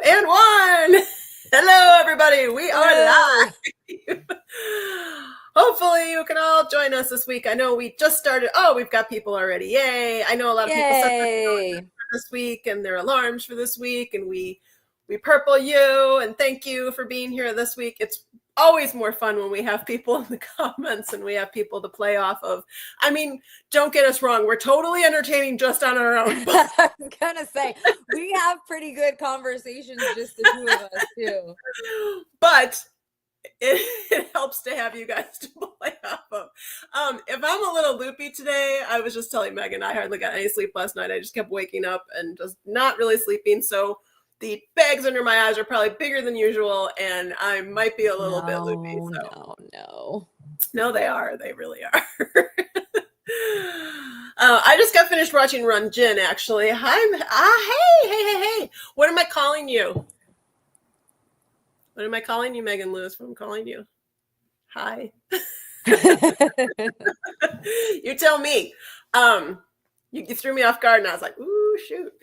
And one. Hello, everybody. We are live. Hopefully, you can all join us this week. I know we just started. Oh, we've got people already. Yay. I know a lot of people set their calendars for this week and their alarms for this week. And we purple you and thank you for being here this week. It's always more fun when we have people in the comments and we have people to play off of. I mean, don't get us wrong. We're totally entertaining just on our own. I was going to say, we have pretty good conversations, just the two of us, too. But it helps to have you guys to play off of. If I'm a little loopy today, I was just telling Megan, I hardly got any sleep last night. I just kept waking up and just not really sleeping. So the bags under my eyes are probably bigger than usual, and I might be a little bit loopy. So. No, they are. They really are. I just got finished watching Run Jin, actually. Hey. What am I calling you? What am I calling you, Megan Lewis? What am I calling you? Hi. You tell me. You threw me off guard, and I was like, ooh, shoot.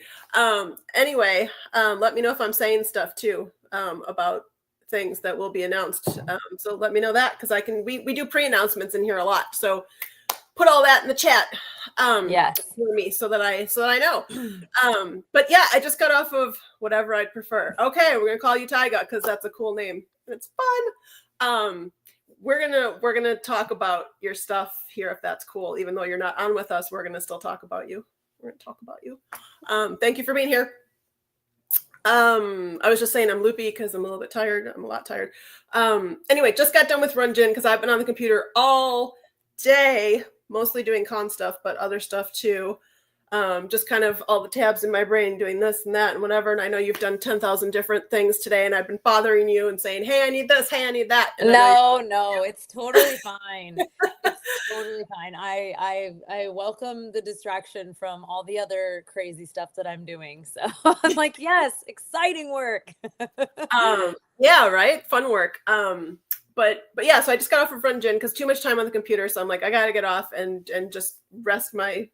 Anyway, let me know if I'm saying stuff, too, about things that will be announced. So let me know that, because we do pre-announcements in here a lot. So put all that in the chat for me so that I know. But yeah, I just got off of whatever I'd prefer. Okay, we're going to call you Tyga, because that's a cool name. And it's fun. We're gonna talk about your stuff here, if that's cool. Even though you're not on with us, we're gonna still talk about you. We're gonna talk about you. Thank you for being here. I was just saying I'm loopy because I'm a little bit tired. I'm a lot tired. Anyway, just got done with Run Jin because I've been on the computer all day, mostly doing con stuff, but other stuff too. Just kind of all the tabs in my brain doing this and that and whatever. And I know you've done 10,000 different things today, and I've been bothering you and saying, hey, I need this. Hey, I need that. And no, it's totally fine. It's totally fine. I welcome the distraction from all the other crazy stuff that I'm doing. So I'm like, yes, exciting work. Yeah, right. Fun work. But yeah, so I just got off of Run Jin because too much time on the computer. So I'm like, I got to get off and just rest my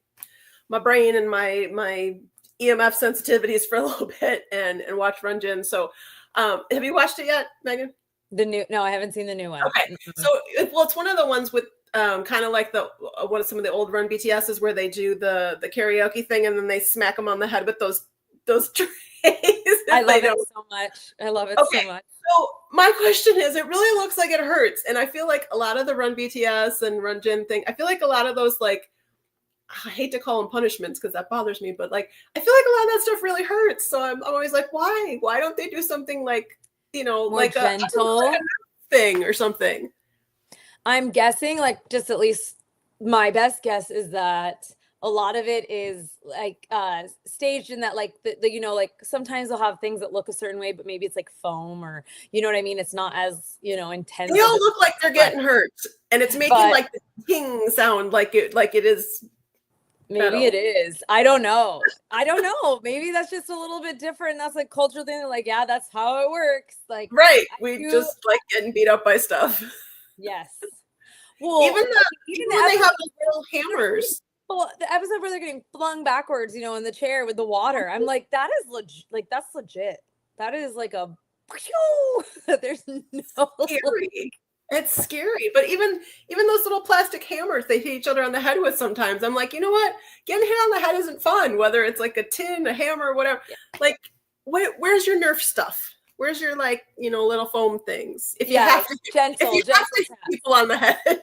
brain and my EMF sensitivities for a little bit and watch Run Jin. So have you watched it yet, Megan? No, I haven't seen the new one. Okay. So it's one of the ones with kind of like some of the old Run BTSs where they do the karaoke thing and then they smack them on the head with those trays. I love it so much. I love it so much. So my question is, it really looks like it hurts. And I feel like a lot of the Run BTS and Run Jin thing, I feel like a lot of those, like, I hate to call them punishments because that bothers me, but like, I feel like a lot of that stuff really hurts. So I'm always like, why don't they do something like, more like gentle a thing or something? I'm guessing, like, just at least my best guess is that a lot of it is like staged in that, like, the like sometimes they'll have things that look a certain way, but maybe it's like foam or, you know what I mean? It's not as, intense. They all look like they're getting hurt, and it's making like the ting sound like it is. Maybe it is. I don't know. Maybe that's just a little bit different. That's like cultural thing. They're like, yeah, that's how it works. Like, right. We just like getting beat up by stuff. Yes. Well, even when they have the little hammers. Well, the episode where they're getting flung backwards, in the chair with the water. I'm like, that is legit. Like, that's legit. That is like a. There's no. Scary. It's scary, but even those little plastic hammers they hit each other on the head with sometimes, I'm like, you know what? Getting hit on the head isn't fun, whether it's like a tin, a hammer, whatever. Yeah. Like, where's your Nerf stuff? Where's your, like, little foam things? If you have to, gentle, if you have to hit people on the head.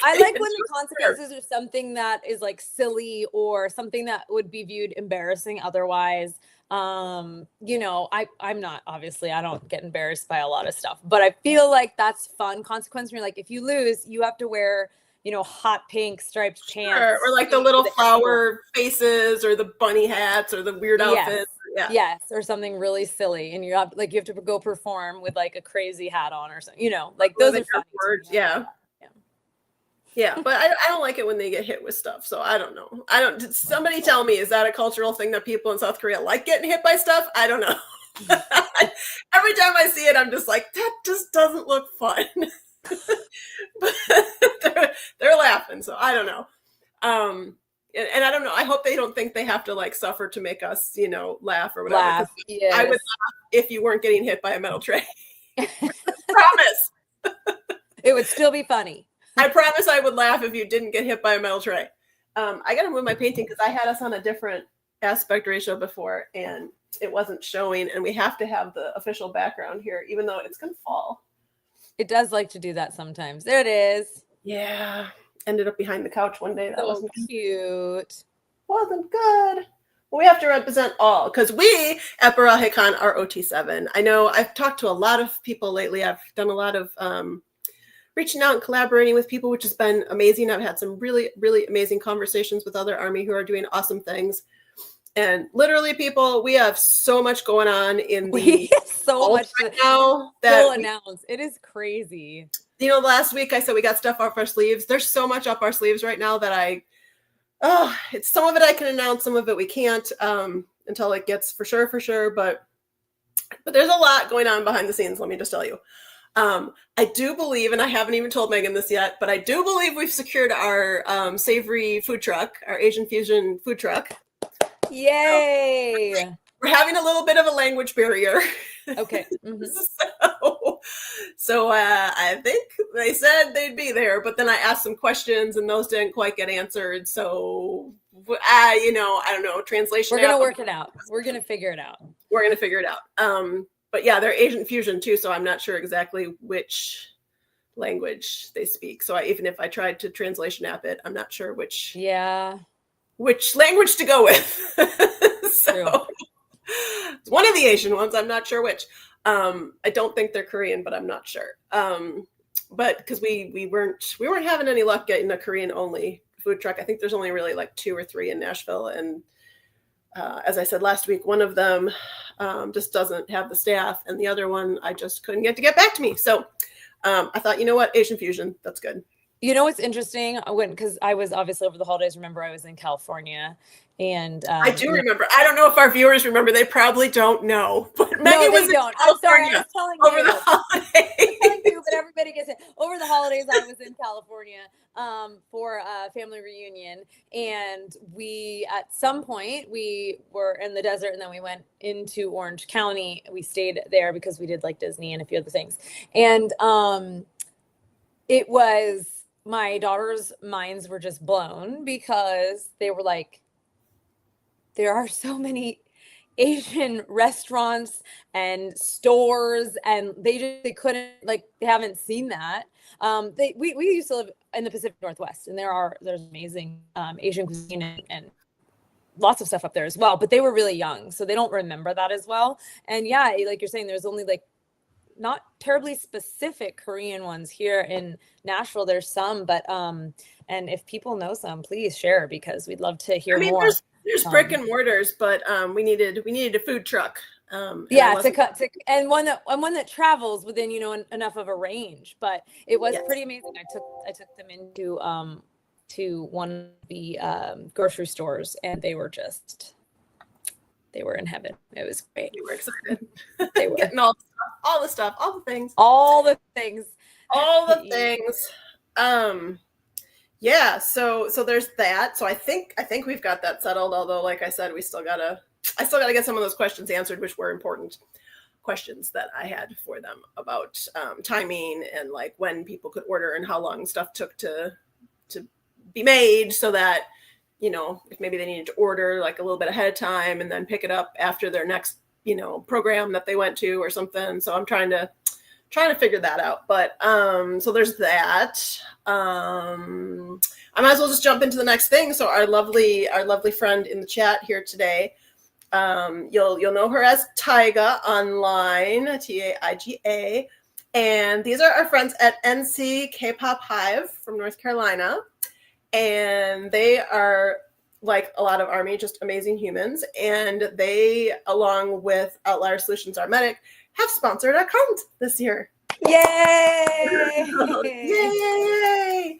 I like when the consequences are something that is like silly or something that would be viewed embarrassing otherwise. I'm not, obviously I don't get embarrassed by a lot of stuff, but I feel like that's fun consequence when you're like, if you lose, you have to wear, hot pink striped pants. Or like the little flower faces or the bunny hats or the weird outfits. Yeah. Yes. Or something really silly. And you have to go perform with like a crazy hat on or something, like those are funny words. Yeah. Yeah, but I don't like it when they get hit with stuff. So I don't know. Did somebody tell me, is that a cultural thing that people in South Korea like getting hit by stuff? I don't know. Every time I see it, I'm just like, that just doesn't look fun. But they're laughing. So I don't know. and I don't know. I hope they don't think they have to like suffer to make us, laugh or whatever. 'Cause Laugh. Yes. I would laugh if you weren't getting hit by a metal tray. Promise. It would still be funny. I promise I would laugh if you didn't get hit by a metal tray. I got to move my painting because I had us on a different aspect ratio before and it wasn't showing. And we have to have the official background here, even though it's going to fall. It does like to do that sometimes. There it is. Yeah. Ended up behind the couch one day. That So wasn't cute. Wasn't good. Well, we have to represent all because we at Borahae Con are OT7. I know I've talked to a lot of people lately. I've done a lot of reaching out and collaborating with people, which has been amazing. I've had some really, really amazing conversations with other Army who are doing awesome things. And literally, people, we have so much going on in the so much right now that announce. It is crazy. Last week I said we got stuff off our sleeves. There's so much up our sleeves right now that it's some of it I can announce, some of it we can't until it gets for sure. But there's a lot going on behind the scenes. Let me just tell you. I do believe, and I haven't even told Megan this yet, but I do believe we've secured our savory food truck, our Asian fusion food truck. Yay! We're having a little bit of a language barrier. Okay. Mm-hmm. So I think they said they'd be there, but then I asked some questions and those didn't quite get answered. So I don't know, translation. We're going to work it out. We're going to figure it out. We're going to figure it out. But yeah, they're Asian fusion too. So I'm not sure exactly which language they speak. So even if I tried to translation app it, I'm not sure which language to go with. So it's one of the Asian ones. I'm not sure which. I don't think they're Korean, but I'm not sure. But because we weren't having any luck getting a Korean only food truck. I think there's only really like 2 or 3 in Nashville. And as I said last week, one of them just doesn't have the staff, and the other one I just couldn't get back to me. So I thought, you know what, Asian fusion, that's good. You know what's interesting? Because I was obviously over the holidays. Remember, I was in California, and I do remember. I don't know if our viewers remember. They probably don't know. But Megan was in California I'm sorry, I was telling over you. the holidays. I'm telling you, but everybody gets it. Over the holidays, I was in California for a family reunion, and we at some point we were in the desert, and then we went into Orange County. We stayed there because we did like Disney and a few other things, and it was. My daughter's minds were just blown because they were like, there are so many Asian restaurants and stores, and they couldn't, like, they haven't seen that. We used to live in the Pacific Northwest, and there's amazing Asian cuisine and lots of stuff up there as well, but they were really young, so they don't remember that as well. And yeah, like you're saying, there's only like not terribly specific Korean ones here in Nashville. There's some, but and if people know some, please share, because we'd love to hear more. There's brick and mortars, but we needed a food truck. And one that travels within enough of a range. But it was pretty amazing. I took them into to one of the grocery stores, and they were in heaven. It was great. We were excited. They were getting all the stuff, all the things. Yeah. So there's that. So I think we've got that settled. Although, like I said, I still gotta get some of those questions answered, which were important questions that I had for them about timing and like when people could order and how long stuff took to be made, so that if maybe they needed to order like a little bit ahead of time and then pick it up after their next, program that they went to or something. So I'm trying to figure that out. But so there's that. I might as well just jump into the next thing. So our lovely friend in the chat here today, you'll know her as Taiga online, Taiga. And these are our friends at NC K-Pop Hive from North Carolina. And they are, like a lot of Army, just amazing humans. And they, along with Outlier Solutions, our medic, have sponsored our con this year. Yay! Yay!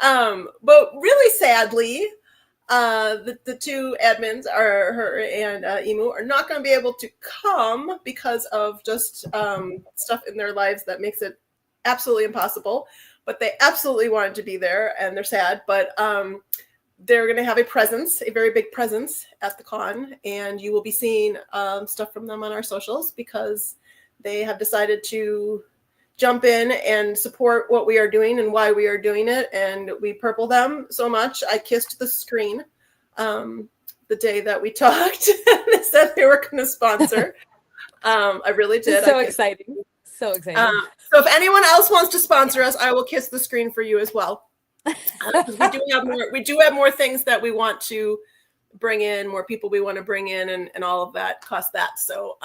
But really sadly, the two admins, are her and Emu, are not going to be able to come because of just stuff in their lives that makes it absolutely impossible. But they absolutely wanted to be there, and they're sad. But they're going to have a very big presence at the con, and you will be seeing stuff from them on our socials because they have decided to jump in and support what we are doing and why we are doing it. And we purple them so much. I kissed the screen the day that we talked. They said they were going to sponsor. I really did. So exciting. So exciting. So if anyone else wants to sponsor us, I will kiss the screen for you as well. We do have more things that we want to bring in, more people we want to bring in, and all of that costs that. So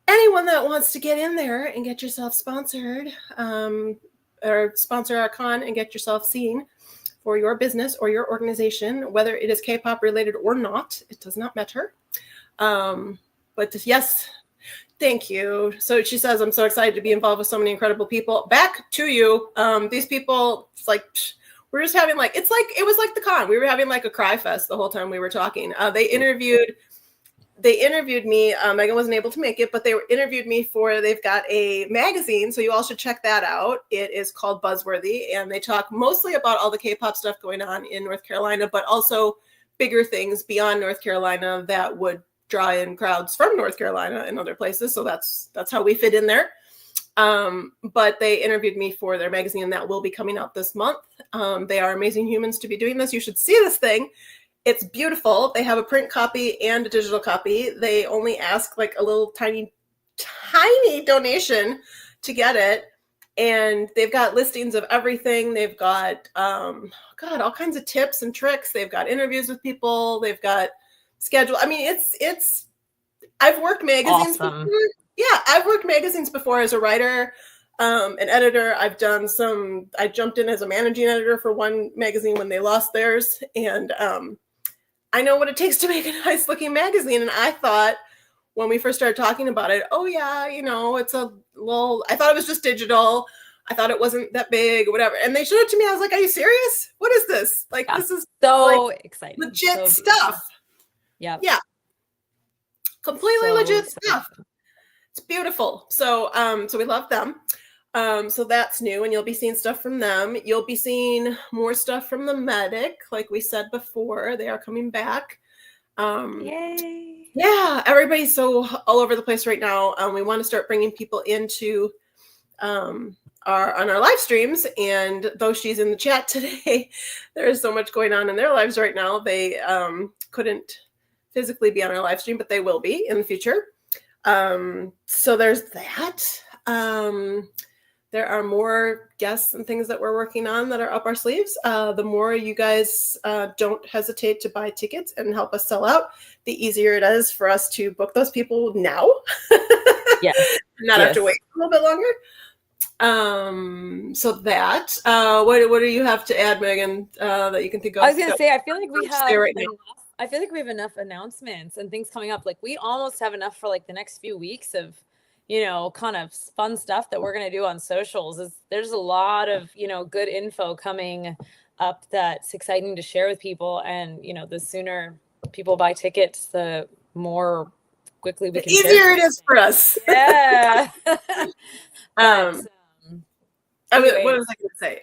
anyone that wants to get in there and get yourself sponsored, or sponsor our con and get yourself seen for your business or your organization, whether it is K-pop related or not, it does not matter. But yes, thank you. So she says, I'm so excited to be involved with so many incredible people. Back to you. These people, it's like, we're just having it was like the con. We were having like a cry fest the whole time we were talking. They interviewed me. Megan wasn't able to make it, but they interviewed me they've got a magazine. So you all should check that out. It is called Buzzworthy, and they talk mostly about all the K-pop stuff going on in North Carolina, but also bigger things beyond North Carolina that would draw in crowds from North Carolina and other places. So that's how we fit in there. But they interviewed me for their magazine, and that will be coming out this month. They are amazing humans to be doing this. You should see this thing. It's beautiful. They have a print copy and a digital copy. They only ask like a little tiny donation to get it. And they've got listings of everything. They've got, all kinds of tips and tricks. They've got interviews with people. They've got schedule. I mean, I've worked magazines before. Yeah, I've worked magazines before as a writer, an editor. I jumped in as a managing editor for one magazine when they lost theirs. And I know what it takes to make a nice looking magazine. And I thought when we first started talking about it, oh yeah, it's a little, I thought it was just digital. I thought it wasn't that big or whatever. And they showed it to me. I was like, are you serious? What is this? Like, This is so exciting. Legit stuff. Yeah. Yeah. Completely legit stuff. It's beautiful. So we love them. So that's new, and you'll be seeing stuff from them. You'll be seeing more stuff from the Medic, like we said before. They are coming back. Yay. Yeah, everybody's so all over the place right now. We want to start bringing people into on our live streams, and though she's in the chat today, there is so much going on in their lives right now. They couldn't physically be on our live stream, but they will be in the future. So there's that. There are more guests and things that we're working on that are up our sleeves. The more you guys don't hesitate to buy tickets and help us sell out, the easier it is for us to book those people now. Yes. Not have to wait a little bit longer. So that, what do you have to add, Megan, that you can think of? I was going to say, I feel like we have right now. I feel like we have enough announcements and things coming up. Like we almost have enough for like the next few weeks of, kind of fun stuff that we're going to do on socials. There's a lot of, good info coming up that's exciting to share with people. And, the sooner people buy tickets, the more quickly we can share. The easier it is for us. Yeah. Anyway. What was I going to say?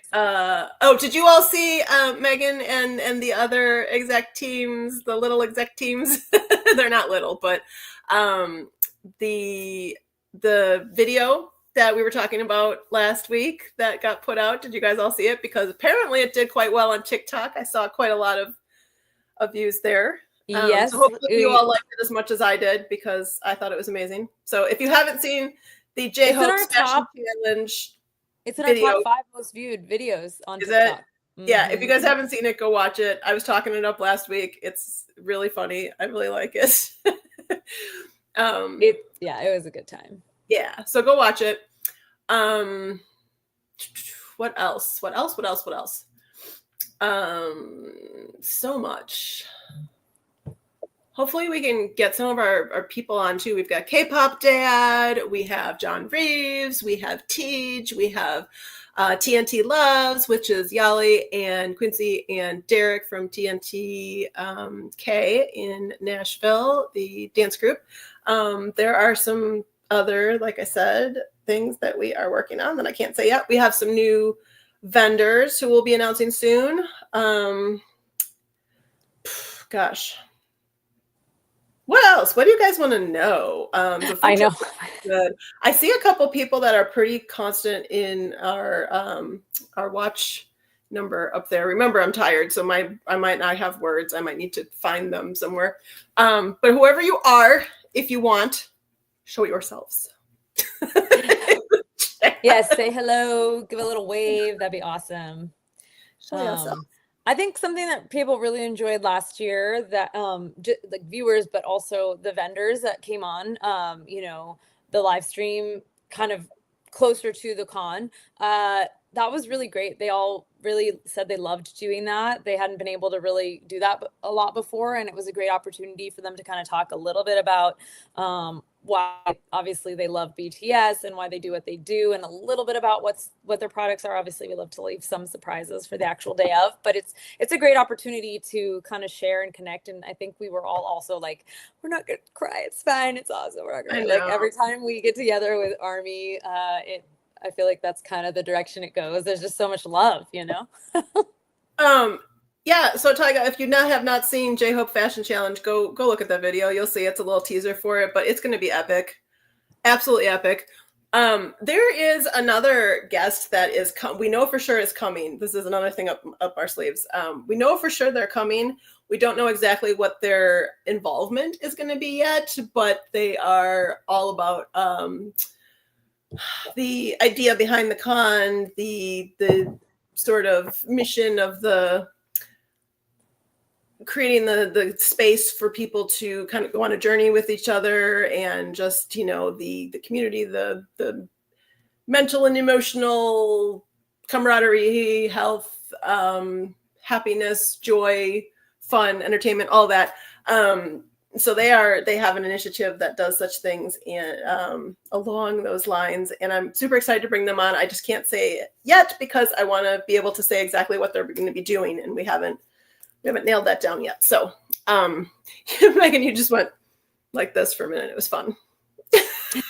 Did you all see Megan and the other exec teams, the little exec teams? They're not little, but the video that we were talking about last week that got put out. Did you guys all see it? Because apparently it did quite well on TikTok. I saw quite a lot of views there. Yes. So hopefully you all liked it as much as I did, because I thought it was amazing. So if you haven't seen the J-Hope Fashion Challenge, it's in our top 5 most viewed videos on TikTok. Mm-hmm. Yeah, if you guys haven't seen it, go watch it. I was talking it up last week. It's really funny. I really like it. It was a good time. Yeah, so go watch it. What else? So much. Hopefully we can get some of our people on too. We've got K-Pop Dad, we have John Reeves, we have Tej, we have TNT Loves, which is Yali and Quincy and Derek from TNT K in Nashville, the dance group. There are some other, like I said, things that we are working on that I can't say yet. We have some new vendors who we'll be announcing soon. Gosh. What else? What do you guys want to know? The I know. good. I see a couple people that are pretty constant in our watch number up there. Remember, I'm tired, so I might not have words. I might need to find them somewhere. But whoever you are, if you want, show yourselves. Yes, say hello, give a little wave. That'd be awesome. Show yourself. I think something that people really enjoyed last year, that like viewers, but also the vendors that came on, you know, the live stream kind of closer to the con, that was really great. They all really said they loved doing that. They hadn't been able to really do that a lot before, and it was a great opportunity for them to kind of talk a little bit about why obviously they love BTS and why they do what they do, and a little bit about what their products are. Obviously, we love to leave some surprises for the actual day of, but it's a great opportunity to kind of share and connect. And I think we were all also like, we're not gonna cry, it's fine, it's awesome, we're not gonna, like, every time we get together with Army, I feel like that's kind of the direction it goes. There's just so much love, you know? Yeah, so Tyga, if you have not seen J-Hope Fashion Challenge, go look at that video. You'll see it's a little teaser for it, but it's going to be epic. Absolutely epic. There is another guest that is we know for sure is coming. This is another thing up our sleeves. We know for sure they're coming. We don't know exactly what their involvement is going to be yet, but they are all about the idea behind the con, the sort of mission of creating the space for people to kind of go on a journey with each other, and just, you know, the community, the mental and emotional camaraderie, health, happiness, joy, fun, entertainment, all that. So they have an initiative that does such things, and along those lines, and I'm super excited to bring them on. I just can't say it yet because I want to be able to say exactly what they're going to be doing, and we haven't nailed that down yet. So Megan, you just went like this for a minute. It was fun.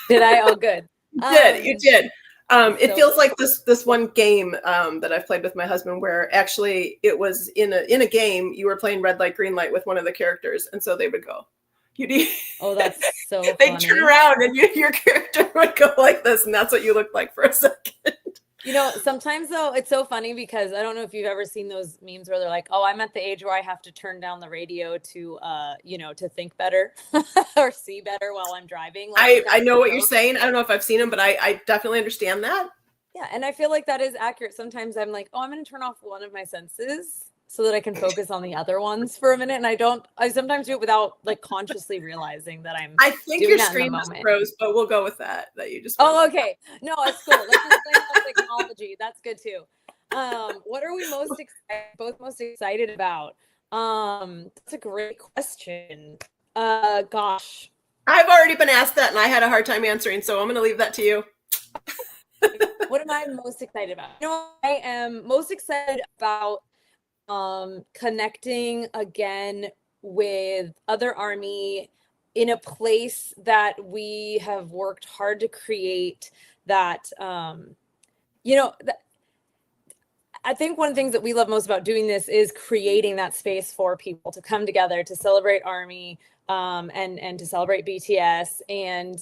Did I? Oh, good. You did. It feels like this one game that I've played with my husband, where actually it was in a game you were playing red light, green light with one of the characters, and so they would go. Oh, that's so funny. They'd turn around and your character would go like this, and that's what you looked like for a second. You know, sometimes though, it's so funny because I don't know if you've ever seen those memes where they're like, oh, I'm at the age where I have to turn down the radio to, you know, to think better or see better while I'm driving. Like, I know what you're saying. I don't know if I've seen them, but I definitely understand that. Yeah. And I feel like that is accurate. Sometimes I'm like, oh, I'm going to turn off one of my senses so that I can focus on the other ones for a minute. And I sometimes do it without like consciously realizing that I think your screen is froze, but we'll go with that you just. Oh, okay. No, it's cool. Let's explain about technology. That's good too. What are we both most excited about? That's a great question. Gosh. I've already been asked that and I had a hard time answering, so I'm going to leave that to you. What am I most excited about? You know, I am most excited about connecting again with other Army in a place that we have worked hard to create, that you know, I think one of the things that we love most about doing this is creating that space for people to come together to celebrate Army, and to celebrate BTS. And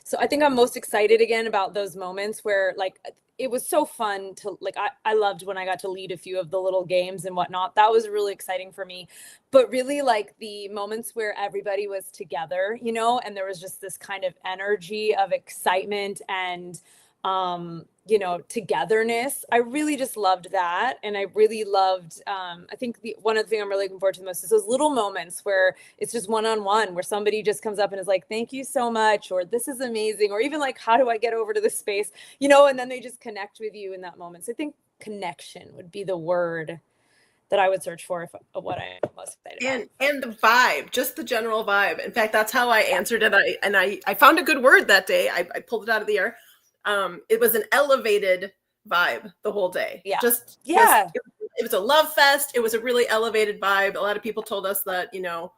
so I think I'm most excited again about those moments where, like, it was so fun to, like, I loved when I got to lead a few of the little games and whatnot. That was really exciting for me. But really, like, the moments where everybody was together, you know, and there was just this kind of energy of excitement and you know, togetherness. I really just loved that. And I really loved, I think one of the things I'm really looking forward to the most is those little moments where it's just one-on-one, where somebody just comes up and is like, thank you so much, or this is amazing, or even like, how do I get over to this space, you know, and then they just connect with you in that moment. So I think connection would be the word that I would search for of what I am most excited about. And the vibe, just the general vibe. In fact, that's how I answered it. I found a good word that day. I pulled it out of the air. It was an elevated vibe the whole day. Yeah. It was a love fest. It was a really elevated vibe. A lot of people told us that, you know,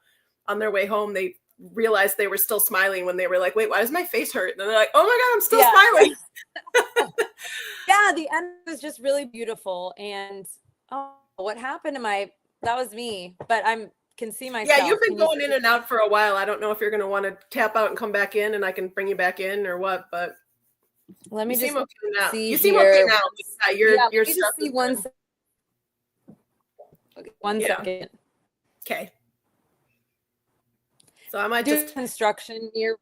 on their way home, they realized they were still smiling when they were like, wait, why does my face hurt? And they're like, oh my God, I'm still smiling. Yeah, the end was just really beautiful. And oh, what happened to that was me, but can see myself. Yeah, you've been Can you going see? in and out for a while. I don't know if you're going to want to tap out and come back in and I can bring you back in or what, but Let me you just seem okay now. see You seem okay here. now. Yeah, Yeah, let your me stuff just see is one good. second. Okay, one second. Okay. So I might Do just construction near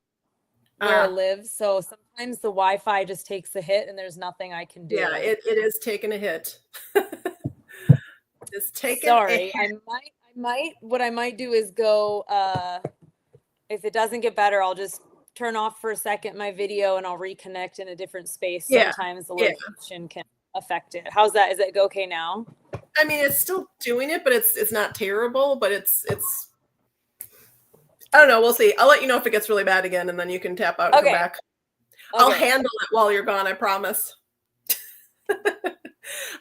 where I live, so sometimes the Wi-Fi just takes a hit and there's nothing I can do. Yeah, it is taking a hit. It's taking Sorry, a hit. what I might do is go if it doesn't get better, I'll just turn off for a second my video and I'll reconnect in a different space. Sometimes the location can affect it. How's that? Is it okay now? I mean, it's still doing it, but it's not terrible, but it's I don't know, we'll see. I'll let you know if it gets really bad again and then you can tap out and come back. I'll handle it while you're gone, I promise.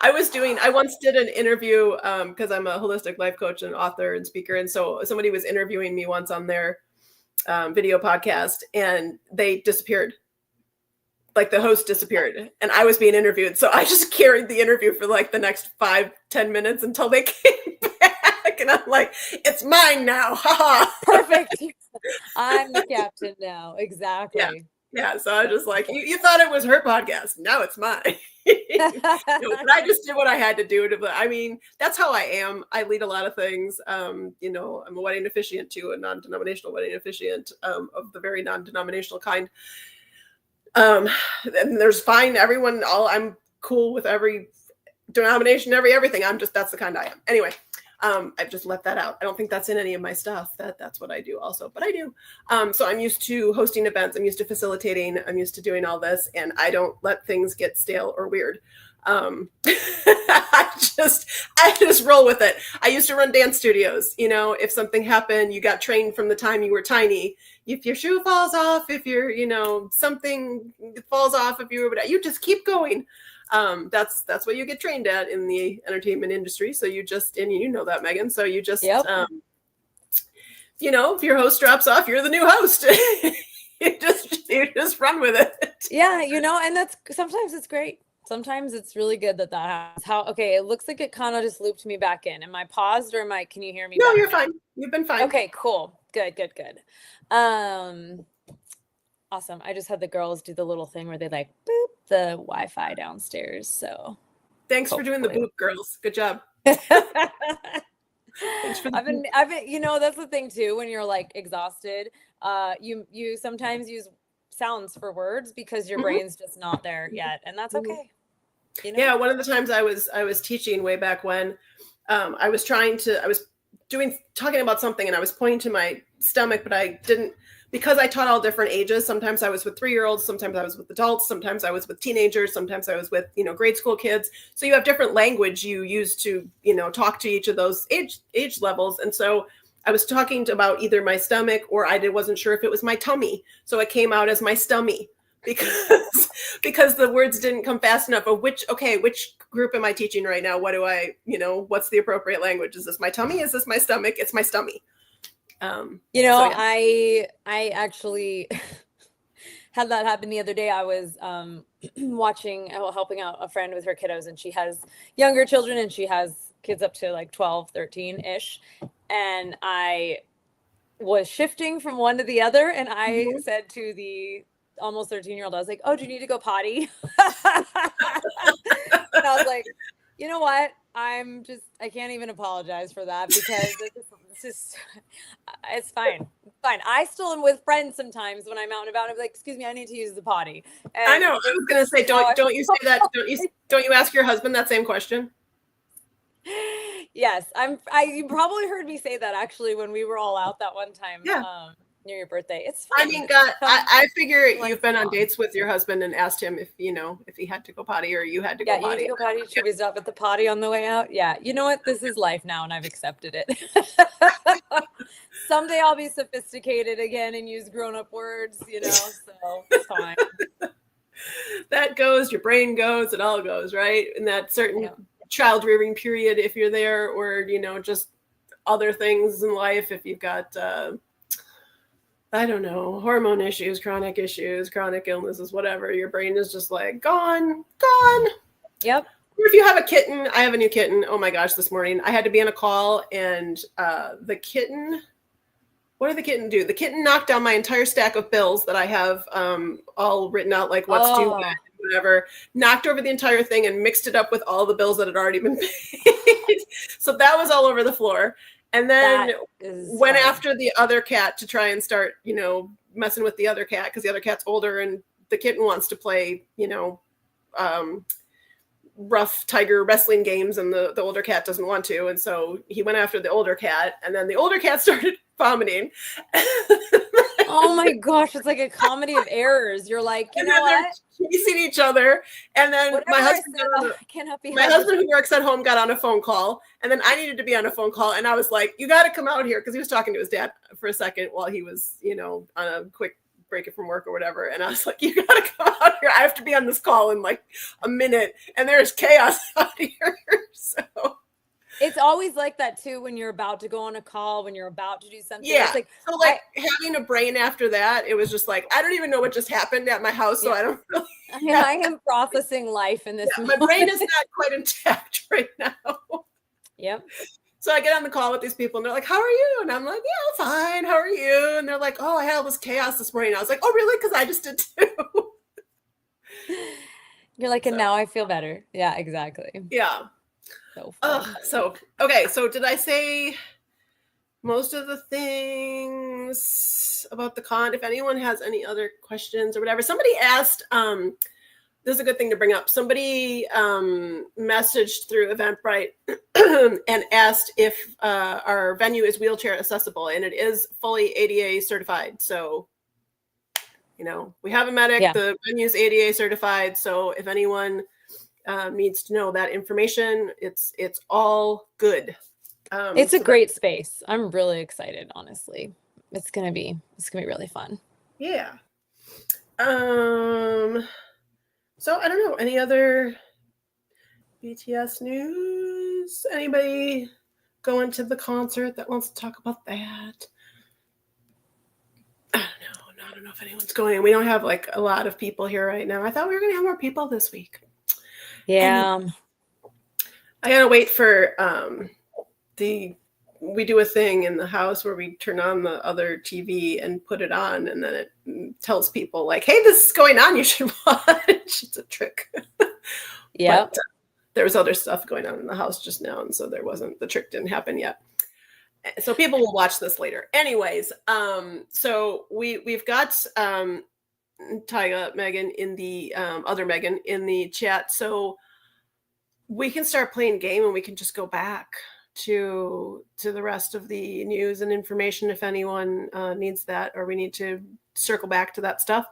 I once did an interview because I'm a holistic life coach and author and speaker. And so somebody was interviewing me once on their video podcast and they disappeared. Like the host disappeared and I was being interviewed. So I just carried the interview for like the next 5-10 minutes until they came back. And I'm like, it's mine now. Perfect. I'm the captain now. Exactly. Yeah. So I was just like, you thought it was her podcast. Now it's mine. But I just did what I had to do. I mean, that's how I am. I lead a lot of things. I'm a wedding officiant too, a non-denominational wedding officiant of the very non-denominational kind. And there's fine everyone. I'm cool with every denomination, everything. That's the kind I am. Anyway, I've just left that out. I don't think that's in any of my stuff. That's what I do also, but I do. So I'm used to hosting events. I'm used to facilitating. I'm used to doing all this, and I don't let things get stale or weird. I just roll with it. I used to run dance studios. If something happened, you got trained from the time you were tiny. If your shoe falls off, if something falls off, you just keep going. That's what you get trained at in the entertainment industry. So you just, and you know that, Megan. So you just, if your host drops off, you're the new host. you just run with it. Yeah, and that's sometimes it's great. Sometimes it's really good that happens. Okay, it looks like it kind of just looped me back in. Am I paused or can you hear me? No, you're fine. You've been fine. Okay, cool. Good. Awesome. I just had the girls do the little thing where they like boop the Wi-Fi downstairs. So thanks for doing the boop, girls. Good job. I've been, that's the thing too, when you're like exhausted, you sometimes use sounds for words because your brain's just not there yet. And that's okay. Yeah. One of the times I was teaching way back when, I was talking about something and I was pointing to my stomach, but I didn't, because I taught all different ages. Sometimes I was with 3-year-olds, sometimes I was with adults, sometimes I was with teenagers, sometimes I was with, grade school kids. So you have different language you use to, talk to each of those age levels. And so I was talking about either my stomach or wasn't sure if it was my tummy. So it came out as my stummy because the words didn't come fast enough of which group am I teaching right now? What do I, what's the appropriate language? Is this my tummy? Is this my stomach? It's my stummy. I actually had that happen the other day. I was helping out a friend with her kiddos, and she has younger children and she has kids up to like 12, 13 ish. And I was shifting from one to the other. And I said to the almost 13-year-old, I was like, oh, do you need to go potty? And I was like, you know what? I can't even apologize for that because it's fine. It's fine. I still am with friends sometimes when I'm out and about. I'm like, excuse me, I need to use the potty. And I know. I was going to say, don't you say that? Don't you ask your husband that same question? Yes, you probably heard me say that actually when we were all out that one time. Yeah. Near your birthday. It's fine. I mean, God, I figure you've been on dates with your husband and asked him if he had to go potty or you had to go potty. Yeah, you need to go potty. Should we stop at the potty on the way out? Yeah. You know what? This is life now and I've accepted it. Someday I'll be sophisticated again and use grown-up words, so it's fine. That goes, your brain goes, it all goes, right? In that certain child rearing period, if you're there, or, just other things in life, if you've got, I don't know, hormone issues, chronic illnesses, whatever. Your brain is just like gone. Yep. Or if you have a kitten, I have a new kitten. Oh my gosh, this morning I had to be on a call, and the kitten, what did the kitten do? The kitten knocked down my entire stack of bills that I have all written out, like what's due, whatever, knocked over the entire thing and mixed it up with all the bills that had already been paid. So that was all over the floor. And then went after the other cat to try and start, messing with the other cat, because the other cat's older and the kitten wants to play, rough tiger wrestling games, and the older cat doesn't want to. And so he went after the older cat, and then the older cat started vomiting. Oh my gosh, it's like a comedy of errors. You're like, you know what? Chasing each other. And then my husband who works at home got on a phone call, and then I needed to be on a phone call, and I was like, you got to come out here, because he was talking to his dad for a second while he was, on a quick break it from work or whatever. And I was like, you got to come out here. I have to be on this call in like a minute, and there's chaos out here. So it's always like that too, when you're about to go on a call, when you're about to do something. Yeah. It's like, so having a brain after that, it was just like, I don't even know what just happened at my house. So I don't really. I am processing life in this. My brain is not quite intact right now. Yep. So I get on the call with these people, and they're like, how are you? And I'm like, yeah, I'm fine. How are you? And they're like, oh, I had all this chaos this morning. I was like, oh, really? Because I just did too. You're like, and now I feel better. Yeah, exactly. Yeah. Okay. So did I say most of the things about the con? If anyone has any other questions or whatever, somebody asked, this is a good thing to bring up. Somebody messaged through Eventbrite and asked if our venue is wheelchair accessible, and it is fully ADA certified. So, we have a medic, the venue is ADA certified. So if anyone needs to know that information, it's all good. It's a great space. I'm really excited, honestly. It's gonna be really fun. Yeah. So I don't know, any other BTS news? Anybody going to the concert that wants to talk about that? I don't know if anyone's going. We don't have like a lot of people here right now. I thought we were going to have more people this week. Yeah. And I gotta wait for we do a thing in the house where we turn on the other TV and put it on, and then it tells people like, hey, this is going on, you should watch. It's a trick. Yeah. There was other stuff going on in the house just now, and so the trick didn't happen yet. So people will watch this later. Anyways, so we've got Tyga, Megan in the other Megan in the chat, so we can start playing game, and we can just go back to the rest of the news and information if anyone needs that, or we need to circle back to that stuff.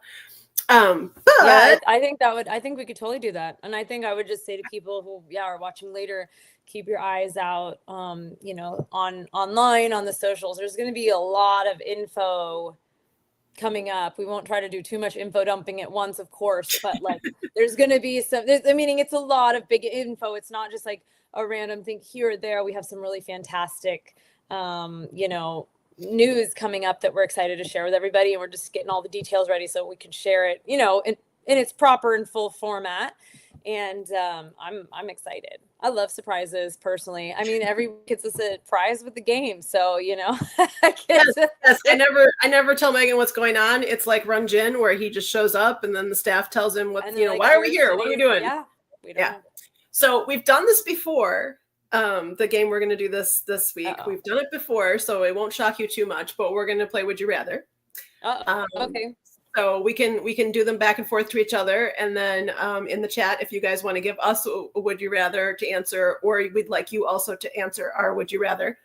But I think we could totally do that. And I think I would just say to people who are watching later, keep your eyes out online, on the socials. There's going to be a lot of info coming up. We won't try to do too much info dumping at once, of course, but like there's going to be it's a lot of big info. It's not just like a random thing here or there. We have some really fantastic news coming up that we're excited to share with everybody, and we're just getting all the details ready so we can share it in its proper and full format. And I'm excited. I love surprises personally. I mean, every week it's a surprise with the game, so yes. I never tell Megan what's going on. It's like Run Jin, where he just shows up, and then the staff tells him what why are we here? What are we doing? Yeah, we don't know. So we've done this before. The game we're going to do this week. Uh-oh. We've done it before, so it won't shock you too much. But we're going to play Would You Rather. Okay. So we can do them back and forth to each other, and then in the chat, if you guys want to give us a Would You Rather to answer, or we'd like you also to answer our Would You Rather.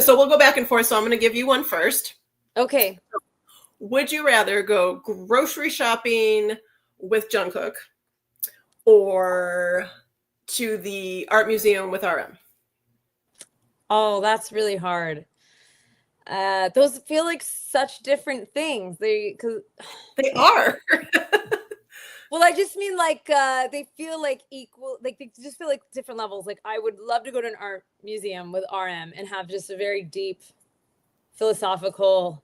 So we'll go back and forth. So I'm going to give you one first. Okay. So, would you rather go grocery shopping with Jungkook, or to the art museum with RM? Oh, that's really hard. Those feel like such different things. They are. Well, I just mean like they feel like equal. Like they just feel like different levels. Like I would love to go to an art museum with RM and have just a very deep philosophical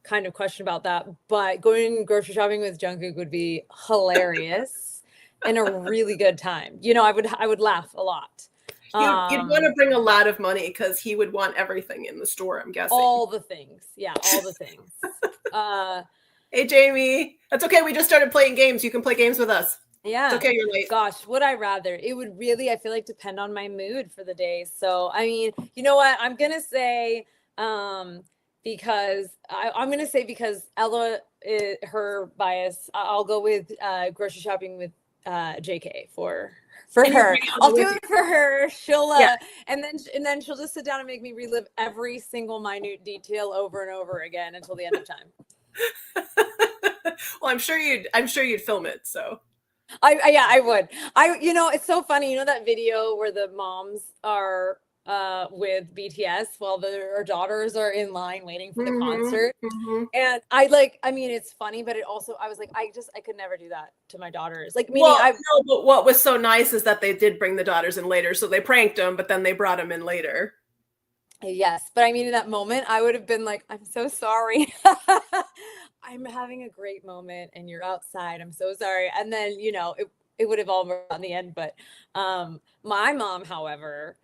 kind of question about that, but going grocery shopping with Jungkook would be hilarious and a really good time. You know, I would laugh a lot. You'd want to bring a lot of money because he would want everything in the store, I'm guessing. All the things. Yeah, all the things. Hey, Jamie. That's okay. We just started playing games. You can play games with us. Yeah. It's okay, you're late. Gosh, would I rather? It would really, I feel like, depend on my mood for the day. So, I mean, you know what? I'm going to say, because Ella, her bias, I'll go with grocery shopping with JK for her. I'll do it for her. She'll and then she'll just sit down and make me relive every single minute detail over and over again until the end of time. Well, I'm sure you'd film it. So I would. You know, it's so funny. You know that video where the moms are with BTS while their daughters are in line waiting for the concert. And I mean, it's funny, but it also, I was like, I could never do that to my daughters. Like, meaning no, but what was so nice is that they did bring the daughters in later. So they pranked them, but then they brought them in later. Yes. But I mean, in that moment, I would have been like, I'm so sorry. I'm having a great moment and you're outside. I'm so sorry. And then, you know, it would have all worked on the end. But my mom, however,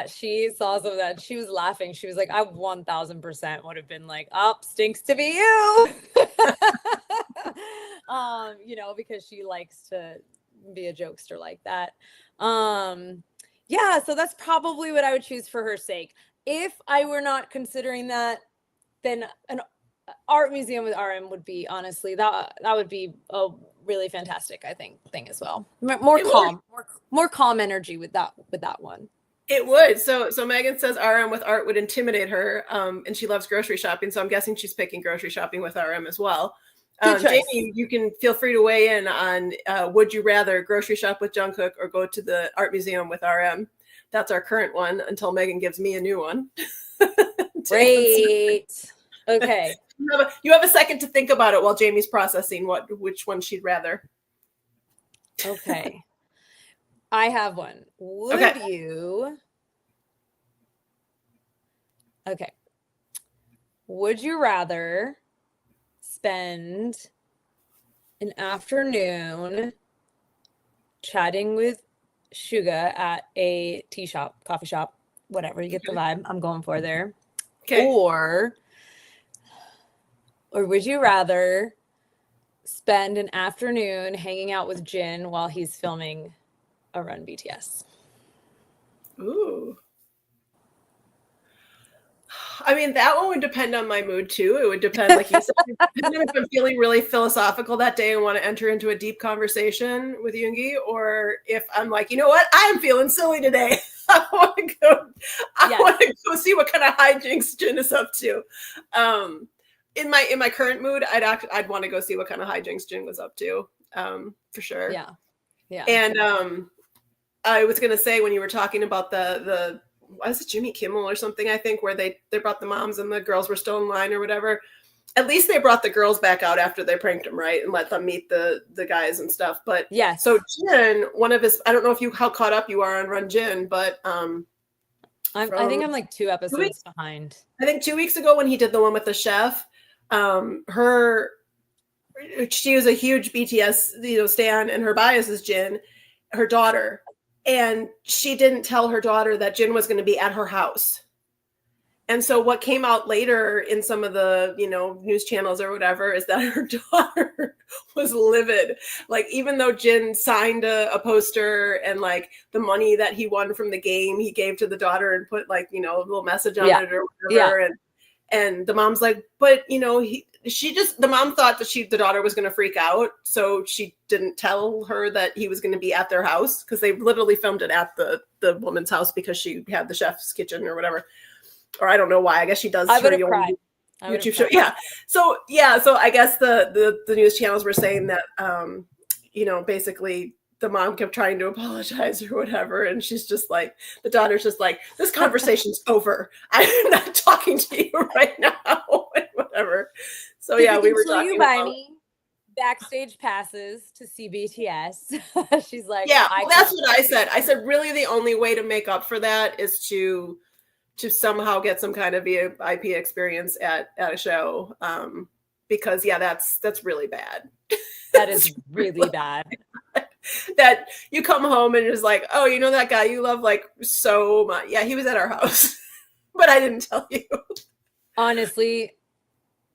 she saw some of that. She was laughing. She was like, I 1000% would have been like, stinks to be you. You know, because she likes to be a jokester like that. Yeah, so that's probably what I would choose for her sake. If I were not considering that, then an art museum with RM would be, honestly, that would be a really fantastic, I think, thing as well. More calm energy with that one. It would. So Megan says RM with art would intimidate her, and she loves grocery shopping. So I'm guessing she's picking grocery shopping with RM as well. Jamie, you can feel free to weigh in on would you rather grocery shop with Jungkook or go to the art museum with RM? That's our current one until Megan gives me a new one. Great. Okay. You have a second to think about it while Jamie's processing which one she'd rather. Okay. I have one. Would you rather spend an afternoon chatting with Suga at a tea shop, coffee shop, whatever, you get the vibe I'm going for there? Okay. Or would you rather spend an afternoon hanging out with Jin while he's filming a Run BTS? Ooh. I mean, that one would depend on my mood too. It would depend, like you said, if I'm feeling really philosophical that day and want to enter into a deep conversation with Yoongi, or if I'm like, you know what, I'm feeling silly today. I want to go see what kind of hijinks Jin is up to. In my current mood, I'd want to go see what kind of hijinks Jin was up to, for sure. Yeah. And I was gonna say, when you were talking about the was it Jimmy Kimmel or something, I think, where they brought the moms and the girls were still in line or whatever. At least they brought the girls back out after they pranked them, right? And let them meet the guys and stuff. But yeah. So Jin, one of his, I don't know how caught up you are on Run Jin, but I think I'm like 2 episodes behind. I think 2 weeks ago when he did the one with the chef, she was a huge BTS, stan, and her bias is Jin, her daughter. And she didn't tell her daughter that Jin was going to be at her house. And so what came out later in some of the, news channels or whatever is that her daughter was livid. Like, even though Jin signed a poster and like the money that he won from the game, he gave to the daughter and put like, a little message on it or whatever. Yeah. And the mom's like, but the mom thought that the daughter was going to freak out. So she didn't tell her that he was going to be at their house, because they literally filmed it at the woman's house because she had the chef's kitchen or whatever. Or I don't know why. I guess she does. I would have cried. YouTube show. Yeah. So I guess the news channels were saying that, basically the mom kept trying to apologize or whatever. And she's just like, the daughter's just like, this conversation's over. I'm not talking to you right now. Whatever. So we were talking about me backstage passes to see BTS. She's like, yeah, that's what I said. I said, really the only way to make up for that is to somehow get some kind of VIP experience at a show. Because that's really bad. That is really bad. That you come home and it's like, oh, you know that guy you love like so much. Yeah, he was at our house, but I didn't tell you. Honestly,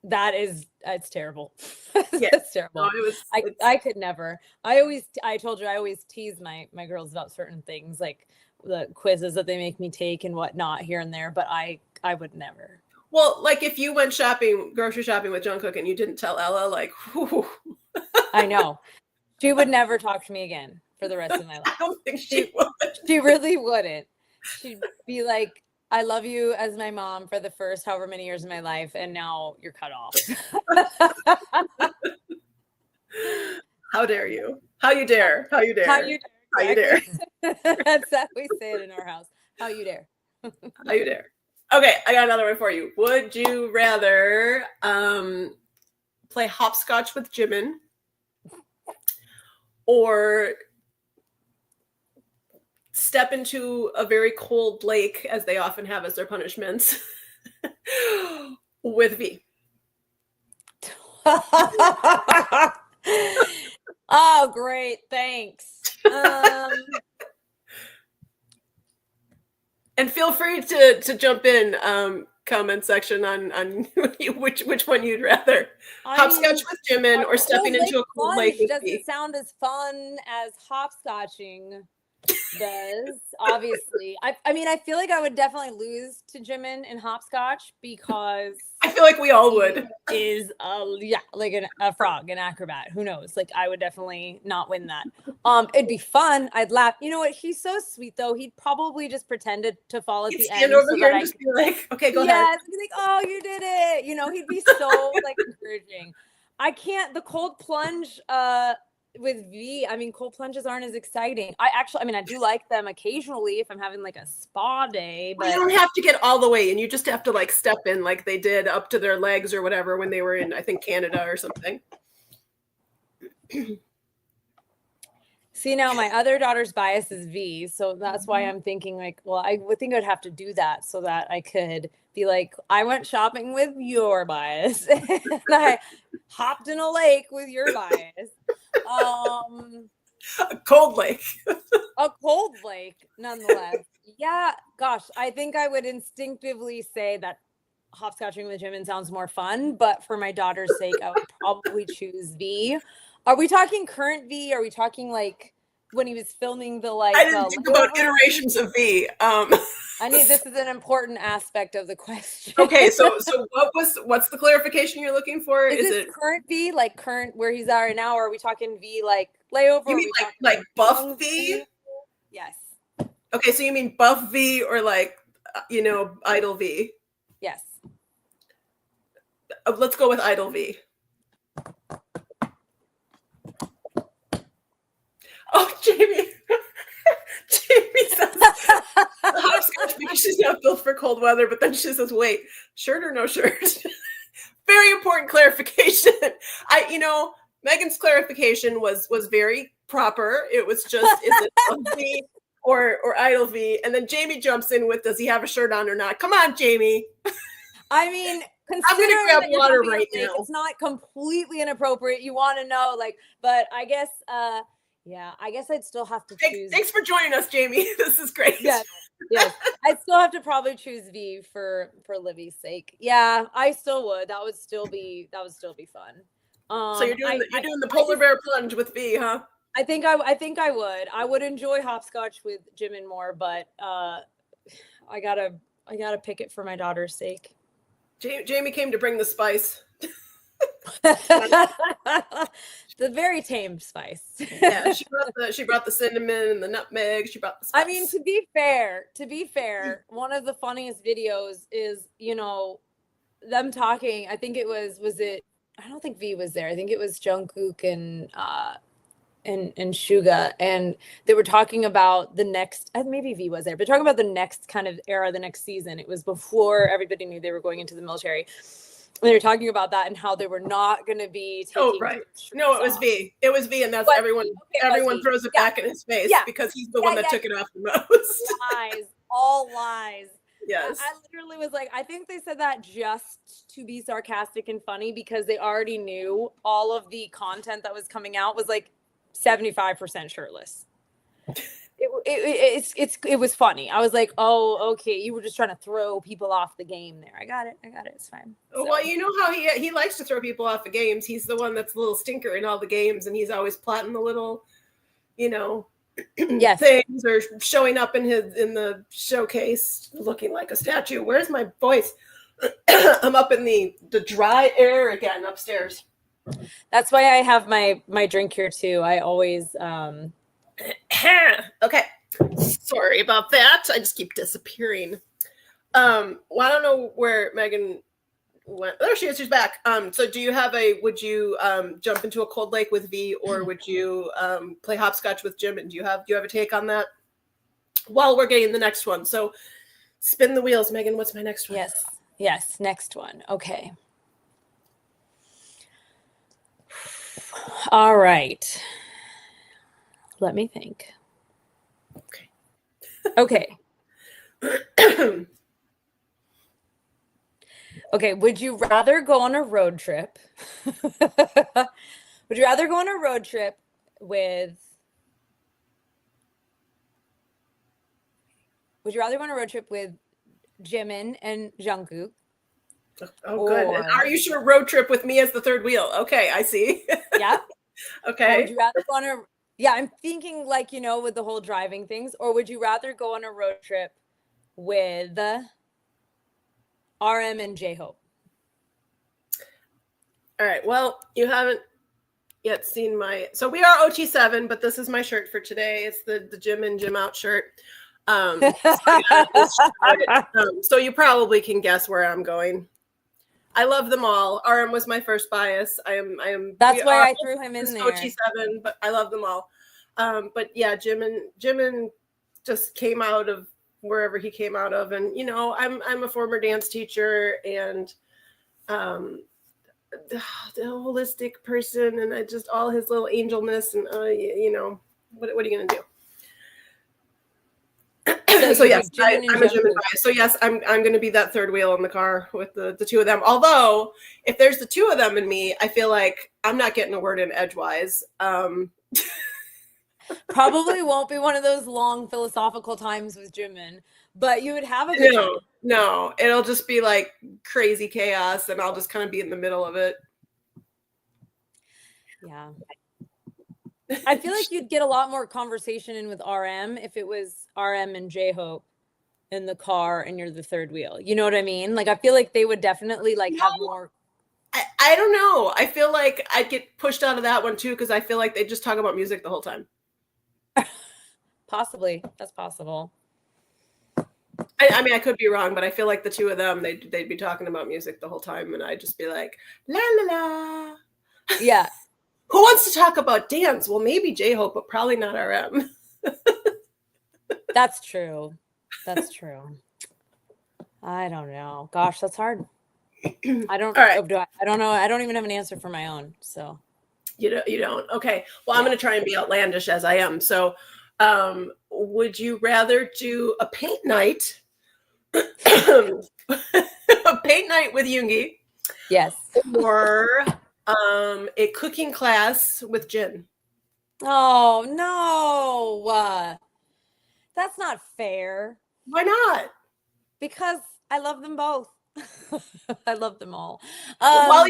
it's terrible. Yeah, it's terrible. No, I could never. I told you I always tease my girls about certain things, like the quizzes that they make me take and whatnot here and there, but I would never. Well, like if you went grocery shopping with Jungkook and you didn't tell Ella, like, whew. I know. She would never talk to me again for the rest of my life. I don't think she would. She really wouldn't. She'd be like, I love you as my mom for the first however many years of my life, and now you're cut off. How dare you? How you dare? How you dare? How you dare? How you dare? That's how we say it in our house. How you dare? How you dare? Okay, I got another one for you. Would you rather play hopscotch with Jimin or step into a very cold lake, as they often have as their punishments, with V? Oh, great. Thanks. And feel free to jump in comment section on which one you'd rather. Hopscotch with Jimin or stepping into a cold lake with doesn't V. sound as fun as hopscotching does, obviously. I mean, I feel like I would definitely lose to Jimin in hopscotch because I feel like we all would. Is like a frog, an acrobat. Who knows? Like I would definitely not win that. It'd be fun. I'd laugh. You know what? He's so sweet though. He'd probably just pretend to fall at the end. Stand over here and just be like, okay, go ahead. Yes, be like, oh, you did it. You know, he'd be so like encouraging. I can't. The cold plunge with V, I mean, cold plunges aren't as exciting. I do like them occasionally if I'm having like a spa day, but you don't have to get all the way in. You just have to like step in like they did up to their legs or whatever when they were in, I think, Canada or something. See, now my other daughter's bias is V, so that's why I'm thinking like, well, I would think I'd have to do that so that I could be like, I went shopping with your bias and I hopped in a lake with your bias. A cold lake. A cold lake, nonetheless. Yeah, gosh, I think I would instinctively say that hopscotching with Jimin sounds more fun, but for my daughter's sake, I would probably choose V. Are we talking current V? Are we talking like when he was filming the like? I didn't think about iterations of V. This is an important aspect of the question. Okay, so what's the clarification you're looking for? Is it current V, like current where he's at right now, or are we talking V like layover? You mean like buff V? Yes. Okay, so you mean buff V or like idle V? Yes. Let's go with idle V. Oh, Jamie. Jamie says hopscotch because she's not built for cold weather, but then she says, wait, shirt or no shirt? Very important clarification. Megan's clarification was very proper. It was just, is it buff V or idle V? And then Jamie jumps in with, does he have a shirt on or not? Come on, Jamie. I mean, I'm going to grab water right now. It's not completely inappropriate. You want to know, but I guess, I guess I'd still have to choose. Thanks for joining us, Jamie. This is great. Yes. I'd still have to probably choose V for Livy's sake. Yeah, I still would. That would still be fun. So you're doing the polar bear plunge with V, huh? I think I would. I would enjoy hopscotch with Jimin more, but I gotta pick it for my daughter's sake. Jamie came to bring the spice. The very tame spice. Yeah, she brought the cinnamon and the nutmeg. She brought the spice. I mean, to be fair, one of the funniest videos is, them talking. I think it was it, I don't think V was there. I think it was Jungkook and Suga, and they were talking about the next, maybe V was there, but talking about the next kind of era, the next season. It was before everybody knew they were going into the military. And they were talking about that and how they were not going to be taking. Oh, right. No, it was V. It was V, and that's everyone throws it back in his face because he's the one that took it off the most. Lies. All lies. Yes. I literally was like, I think they said that just to be sarcastic and funny because they already knew all of the content that was coming out was like 75% shirtless. It was funny. I was like, oh, okay, you were just trying to throw people off the game there. I got it. It's fine. So. Well, you know how he likes to throw people off the games. He's the one that's a little stinker in all the games, and he's always plotting the little, Yes. things, or showing up in the showcase looking like a statue. Where's my voice? I'm up in the dry air again upstairs. That's why I have my drink here too. I always Okay. Sorry about that. I just keep disappearing. Well, I don't know where Megan went. There she is. She's back. So do you have would you jump into a cold lake with V, or would you play hopscotch with Jim? And do you have a take on that? While we're getting the next one. So spin the wheels, Megan. What's my next one? Yes. Next one. Okay. All right. Let me think. Okay. Okay, would you rather go on a road trip? Would you rather go on a road trip with Jimin and Jungkook? Oh, good. And are you sure road trip with me as the third wheel? Okay, I see. Yeah. Okay. Or would you rather go on a I'm thinking like, with the whole driving things, or would you rather go on a road trip with RM and J-Hope? All right. Well, you haven't yet seen so we are OT7, but this is my shirt for today. It's the Jim in, Jim out shirt. So you probably can guess where I'm going. I love them all. RM was my first bias. I am. That's why I threw him in there. OT7, but I love them all. But yeah, Jimin just came out of wherever he came out of, and I'm a former dance teacher, and the holistic person, and I just all his little angelness, and what are you gonna do? So yes, I'm a Jimin bias. So yes, I'm going to be that third wheel in the car with the two of them. Although, if there's the two of them and me, I feel like I'm not getting a word in edgewise. Probably won't be one of those long philosophical times with Jimin, but you would have a good time. No, it'll just be like crazy chaos, and I'll just kind of be in the middle of it. Yeah. I feel like you'd get a lot more conversation in with RM if it was RM and J-Hope in the car and you're the third wheel. You know what I mean? Like, I feel like they would definitely have more. I don't know. I feel like I'd get pushed out of that one too, because I feel like they just talk about music the whole time. Possibly. That's possible. I mean, I could be wrong, but I feel like the two of them, they'd be talking about music the whole time, and I'd just be like, la la la. Yeah. Who wants to talk about dance? Well, maybe J-Hope, but probably not RM. That's true. I don't know. Gosh, that's hard. I don't. All right. I don't know. I don't even have an answer for my own. So you don't. Okay. Well, I'm going to try and be outlandish as I am. So, would you rather do a paint night, a paint night with Yoongi? Yes. Or a cooking class with Jin? Oh no, that's not fair. Why not? Because I love them both. I love them all. While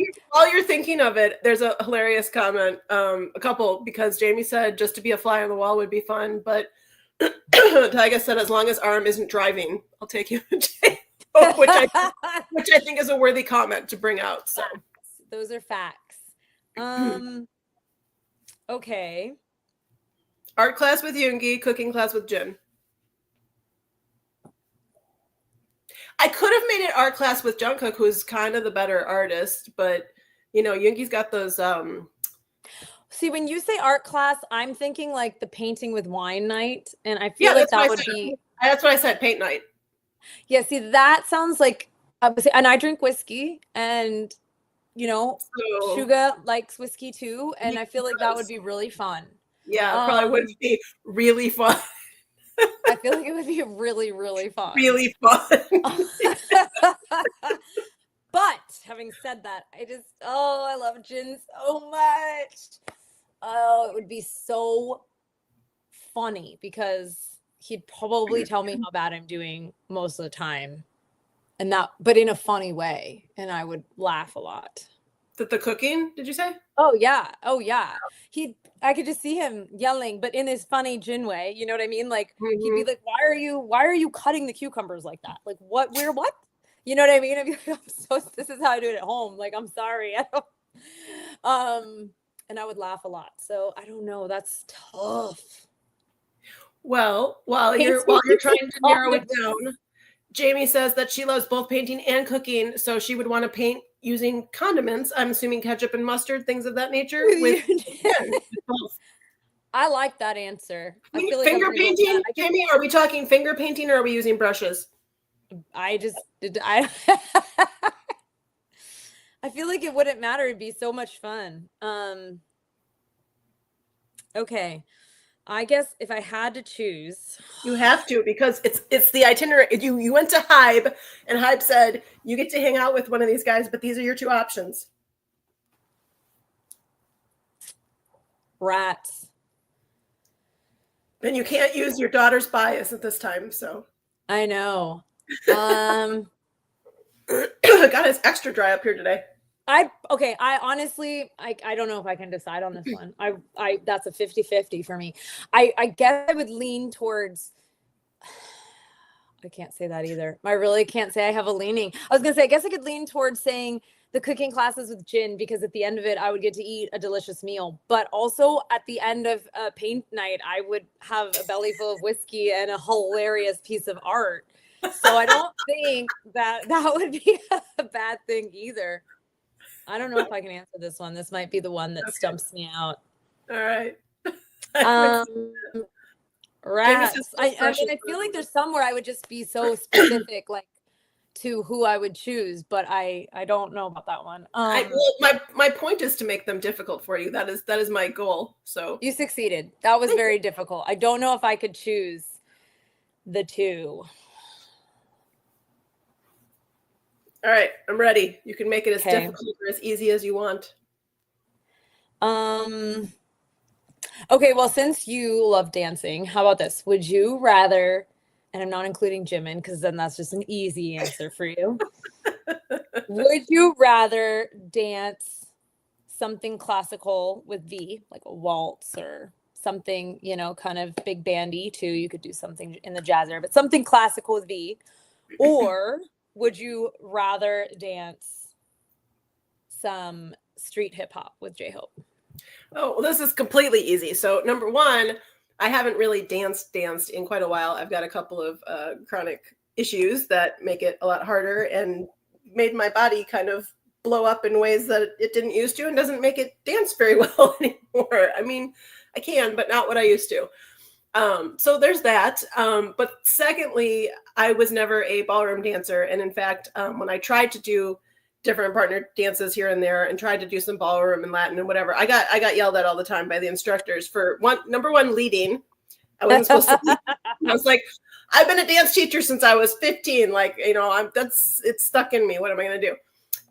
you're thinking of it, there's a hilarious comment, a couple, because Jamie said just to be a fly on the wall would be fun, but Tyga said as long as RM isn't driving, I'll take you, which I think is a worthy comment to bring out. So those are facts. Okay. Art class with Yoongi, cooking class with Jin. I could have made it art class with Jungkook, who's kind of the better artist, but Yoongi's got those. See, when you say art class, I'm thinking like the painting with wine night, and I feel like that would be. That's what I said, paint night. Yeah, see, that sounds like, and I drink whiskey, and Suga likes whiskey too, and I feel like that would be really fun. Yeah, probably would be really fun. I feel like it would be really, really fun. Really fun. But having said that, I love Jin so much. Oh, it would be so funny because he'd probably tell me how bad I'm doing most of the time. But in a funny way. And I would laugh a lot. The cooking, did you say? Oh yeah. I could just see him yelling, but in his funny Jin way. You know what I mean? Like he'd be like, why are you cutting the cucumbers like that? Like what? You know what I mean? I'd be like, this is how I do it at home. Like, I'm sorry. I don't and I would laugh a lot. So I don't know. That's tough. Well, while you're trying to narrow it down, Jamie says that she loves both painting and cooking, so she would want to paint using condiments. I'm assuming ketchup and mustard, things of that nature. With I like that answer. I feel like finger painting, Jamie. Are we talking finger painting or are we using brushes? I feel like it wouldn't matter. It'd be so much fun. Okay. I guess if I had to choose, you have to, because it's the itinerary. You went to Hybe, and Hybe said you get to hang out with one of these guys, but these are your two options. Rats. Then you can't use your daughter's bias at this time. So I know. God, it's extra dry up here today. I honestly, I don't know if I can decide on this one. I that's a 50-50 for me. I guess I would lean towards, I can't say that either. I really can't say I have a leaning. I was going to say, I guess I could lean towards saying the cooking classes with Jin, because at the end of it, I would get to eat a delicious meal. But also at the end of a paint night, I would have a belly full of whiskey and a hilarious piece of art. So I don't think that would be a bad thing either. I don't know if I can answer this one. This might be the one that stumps me out. All right. Rats. I feel like there's somewhere I would just be so specific, like to who I would choose, but I don't know about that one. My point is to make them difficult for you. That is my goal. So you succeeded. That was very difficult. I don't know if I could choose the two. All right, I'm ready. You can make it as difficult or as easy as you want. Okay, well, since you love dancing, how about this? Would you rather, and I'm not including Jimin because then that's just an easy answer for you. Would you rather dance something classical with V, like a waltz or something, kind of big bandy too? You could do something in the jazz era, but something classical with V, or would you rather dance some street hip hop with J-Hope? Oh, well, this is completely easy. So number one, I haven't really danced in quite a while. I've got a couple of chronic issues that make it a lot harder and made my body kind of blow up in ways that it didn't used to, and doesn't make it dance very well anymore. I mean, I can, but not what I used to. So there's that. But secondly, I was never a ballroom dancer. And in fact, when I tried to do different partner dances here and there and tried to do some ballroom and Latin and whatever, I got yelled at all the time by the instructors for number one, leading. I wasn't supposed to lead. I was like, I've been a dance teacher since I was 15. Like, it's stuck in me. What am I going to do?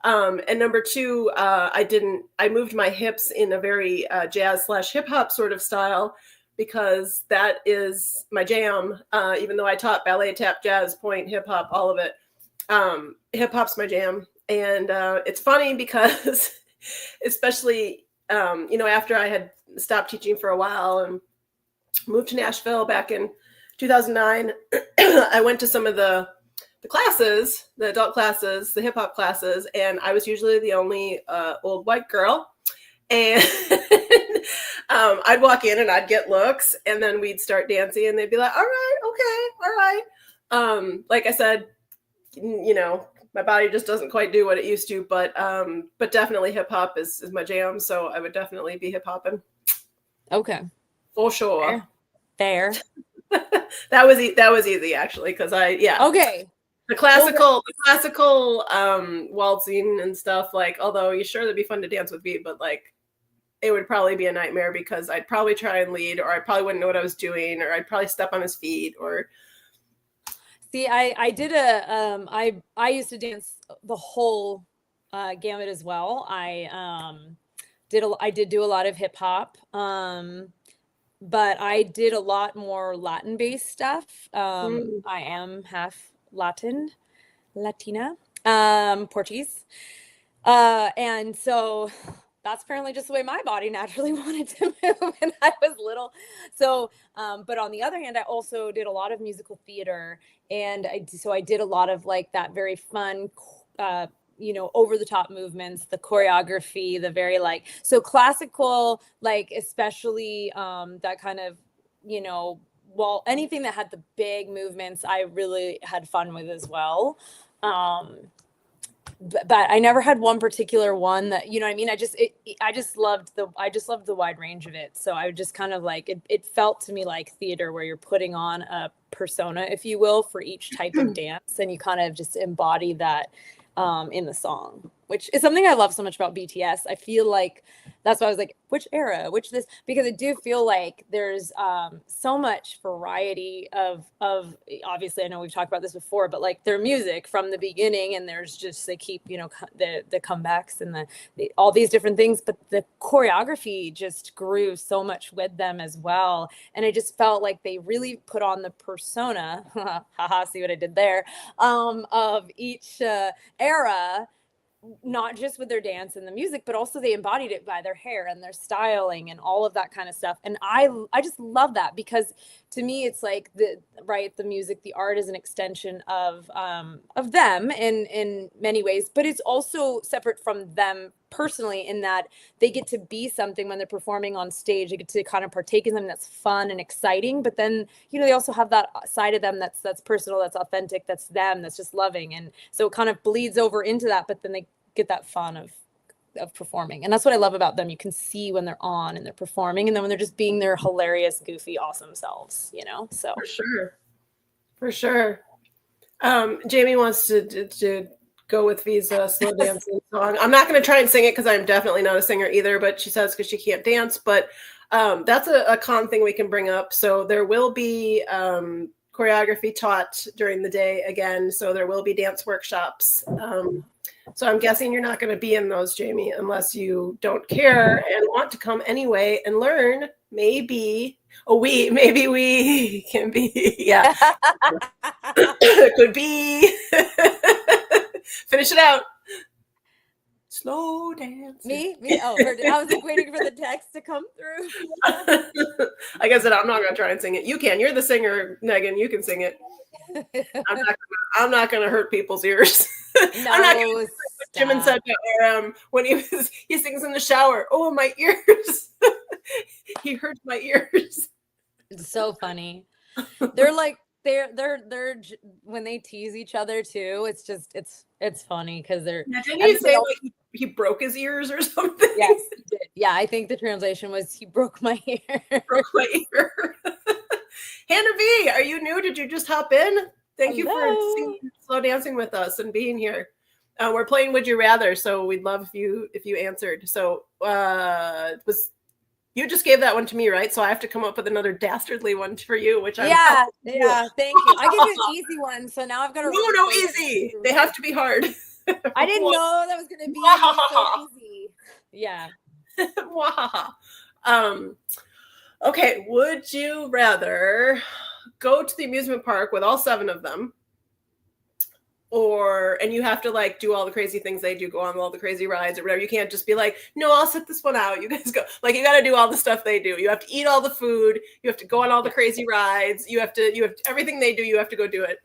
And number two, I moved my hips in a very jazz/hip hop sort of style, because that is my jam. Even though I taught ballet, tap, jazz, point, hip hop, all of it. Hip hop's my jam. And it's funny because especially, after I had stopped teaching for a while and moved to Nashville back in 2009, I went to some of the classes, the adult classes, the hip hop classes, and I was usually the only old white girl. And I'd walk in and I'd get looks, and then we'd start dancing and they'd be like, all right, okay, all right. Like I said, my body just doesn't quite do what it used to, but definitely hip hop is my jam. So I would definitely be hip hopping. Okay. For sure. Fair. That was easy actually. Cause okay. The classical waltzing and stuff, like, although you sure that'd be fun to dance with me, but like, it would probably be a nightmare because I'd probably try and lead, or I probably wouldn't know what I was doing, or I'd probably step on his feet, or. See, I used to dance the whole gamut as well. I did do a lot of hip hop, but I did a lot more Latin based stuff. I am half Latina, Portuguese, and so that's apparently just the way my body naturally wanted to move when I was little. So, but on the other hand, I also did a lot of musical theater, and I did a lot of like that very fun, over the top movements, the choreography, the very like, so classical, like especially that kind of, well, anything that had the big movements, I really had fun with as well. But I never had one particular one that, you know what I mean? I just loved the wide range of it. So I just kind of like, it felt to me like theater where you're putting on a persona, if you will, for each type of dance. And you kind of just embody that in the song, which is something I love so much about BTS. I feel like that's why I was like, which era, because I do feel like there's so much variety of obviously, I know we've talked about this before, but like their music from the beginning, and there's just, they keep, the comebacks and all these different things, but the choreography just grew so much with them as well. And I just felt like they really put on the persona, haha, see what I did there, of each era, not just with their dance and the music, but also they embodied it by their hair and their styling and all of that kind of stuff. And I just love that, because to me, it's like the music, the art is an extension of them in many ways, but it's also separate from them personally, in that they get to be something when they're performing on stage. They get to kind of partake in something that's fun and exciting, but then, they also have that side of them that's personal, that's authentic, that's them, that's just loving. And so it kind of bleeds over into that, but then they get that fun of performing. And that's what I love about them. You can see when they're on and they're performing, and then when they're just being their hilarious, goofy, awesome selves, so. For sure. Jamie wants to go with Visa slow dancing song. I'm not going to try and sing it because I'm definitely not a singer either, but she says because she can't dance. But that's a con thing we can bring up. So there will be choreography taught during the day again. So there will be dance workshops. So I'm guessing you're not going to be in those, Jamie, unless you don't care and want to come anyway and learn. Maybe we can be, yeah. It could be. Finish it out. Slow dance. Me? Oh, I was like waiting for the text to come through. Like I said, I'm not going to try and sing it. You can. You're the singer, Megan. You can sing it. I'm not going to hurt people's ears. No, I'm not going to Jim said when he sings in the shower. Oh, my ears. He hurts my ears. It's so funny. They're like, they're when they tease each other too, it's just it's funny because they're. Now, didn't he say like he broke his ears or something? Yes, he did. Yeah, I think the translation was he broke my ear. Broke my ear. Hannah V, are you new? Did you just hop in? Thank you for singing slow dancing with us and being here. We're playing Would You Rather, so we'd love if you answered. So you just gave that one to me, right? So I have to come up with another dastardly one for you, which I'm thank you. I gave you an easy one, so now I've got to no easy. They have to be hard. I didn't know that was going to be so easy. Yeah. Okay, would you rather go to the amusement park with all 7 of them, and you have to like do all the crazy things they do, go on all the crazy rides or whatever? You can't just be like, no, I'll sit this one out. You guys go. Like, you got to do all the stuff they do. You have to eat all the food. You have to go on all the crazy rides. You have everything they do. You have to go do it.